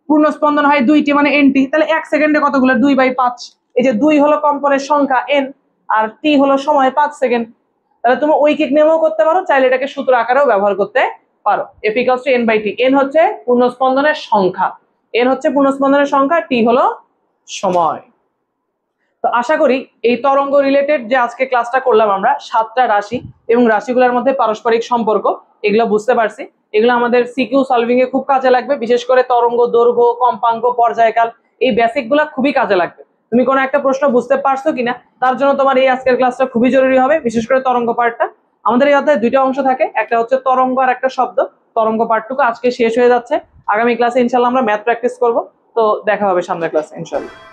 পূর্ণ স্পন্দন হয় 2টি মানে nt, তাহলে এক সেকেন্ডে কতগুলো? 2/5। এই যে 2 হলো কম্পনের সংখ্যা n আর t হলো সময় 5 সেকেন্ড। তাহলে তুমি ঐকিক নিয়মও করতে পারো, চাইলে এটাকে সূত্র আকারেও ব্যবহার করতে পারো। f equals to n by T, n হচ্ছে পূর্ণ স্পন্দনের সংখ্যা, n হচ্ছে পূর্ণ স্পন্দনের সংখ্যা, t হলো সময়। তো আশা করি এই তরঙ্গ রিলেটেড যে আজকে ক্লাসটা করলাম আমরা 7টা রাশি এবং রাশিগুলোর মধ্যে পারস্পরিক সম্পর্ক, এগুলো বুঝতে পারছি। এগুলো আমাদের সিকিউ সলভিং এ খুব কাজে লাগবে, বিশেষ করে তরঙ্গ দৈর্ঘ্য, কম্পাঙ্ক, পর্যায়কাল, এই বেসিক গুলা খুবই কাজে লাগবে। তুমি কোনো একটা প্রশ্ন বুঝতে পারছো কিনা তার জন্য তোমার এই আজকের ক্লাসটা খুবই জরুরি হবে, বিশেষ করে তরঙ্গ পার্টটা। আমাদের এই অধ্যায়ে দুইটা অংশ থাকে, একটা হচ্ছে তরঙ্গ আর একটা শব্দ। তরঙ্গ পার্টটুকু আজকে শেষ হয়ে যাচ্ছে। আগামী ক্লাসে ইনশাল্লাহ আমরা ম্যাথ প্র্যাকটিস করব। তো দেখা হবে সামনের ক্লাসে ইনশাল্লাহ।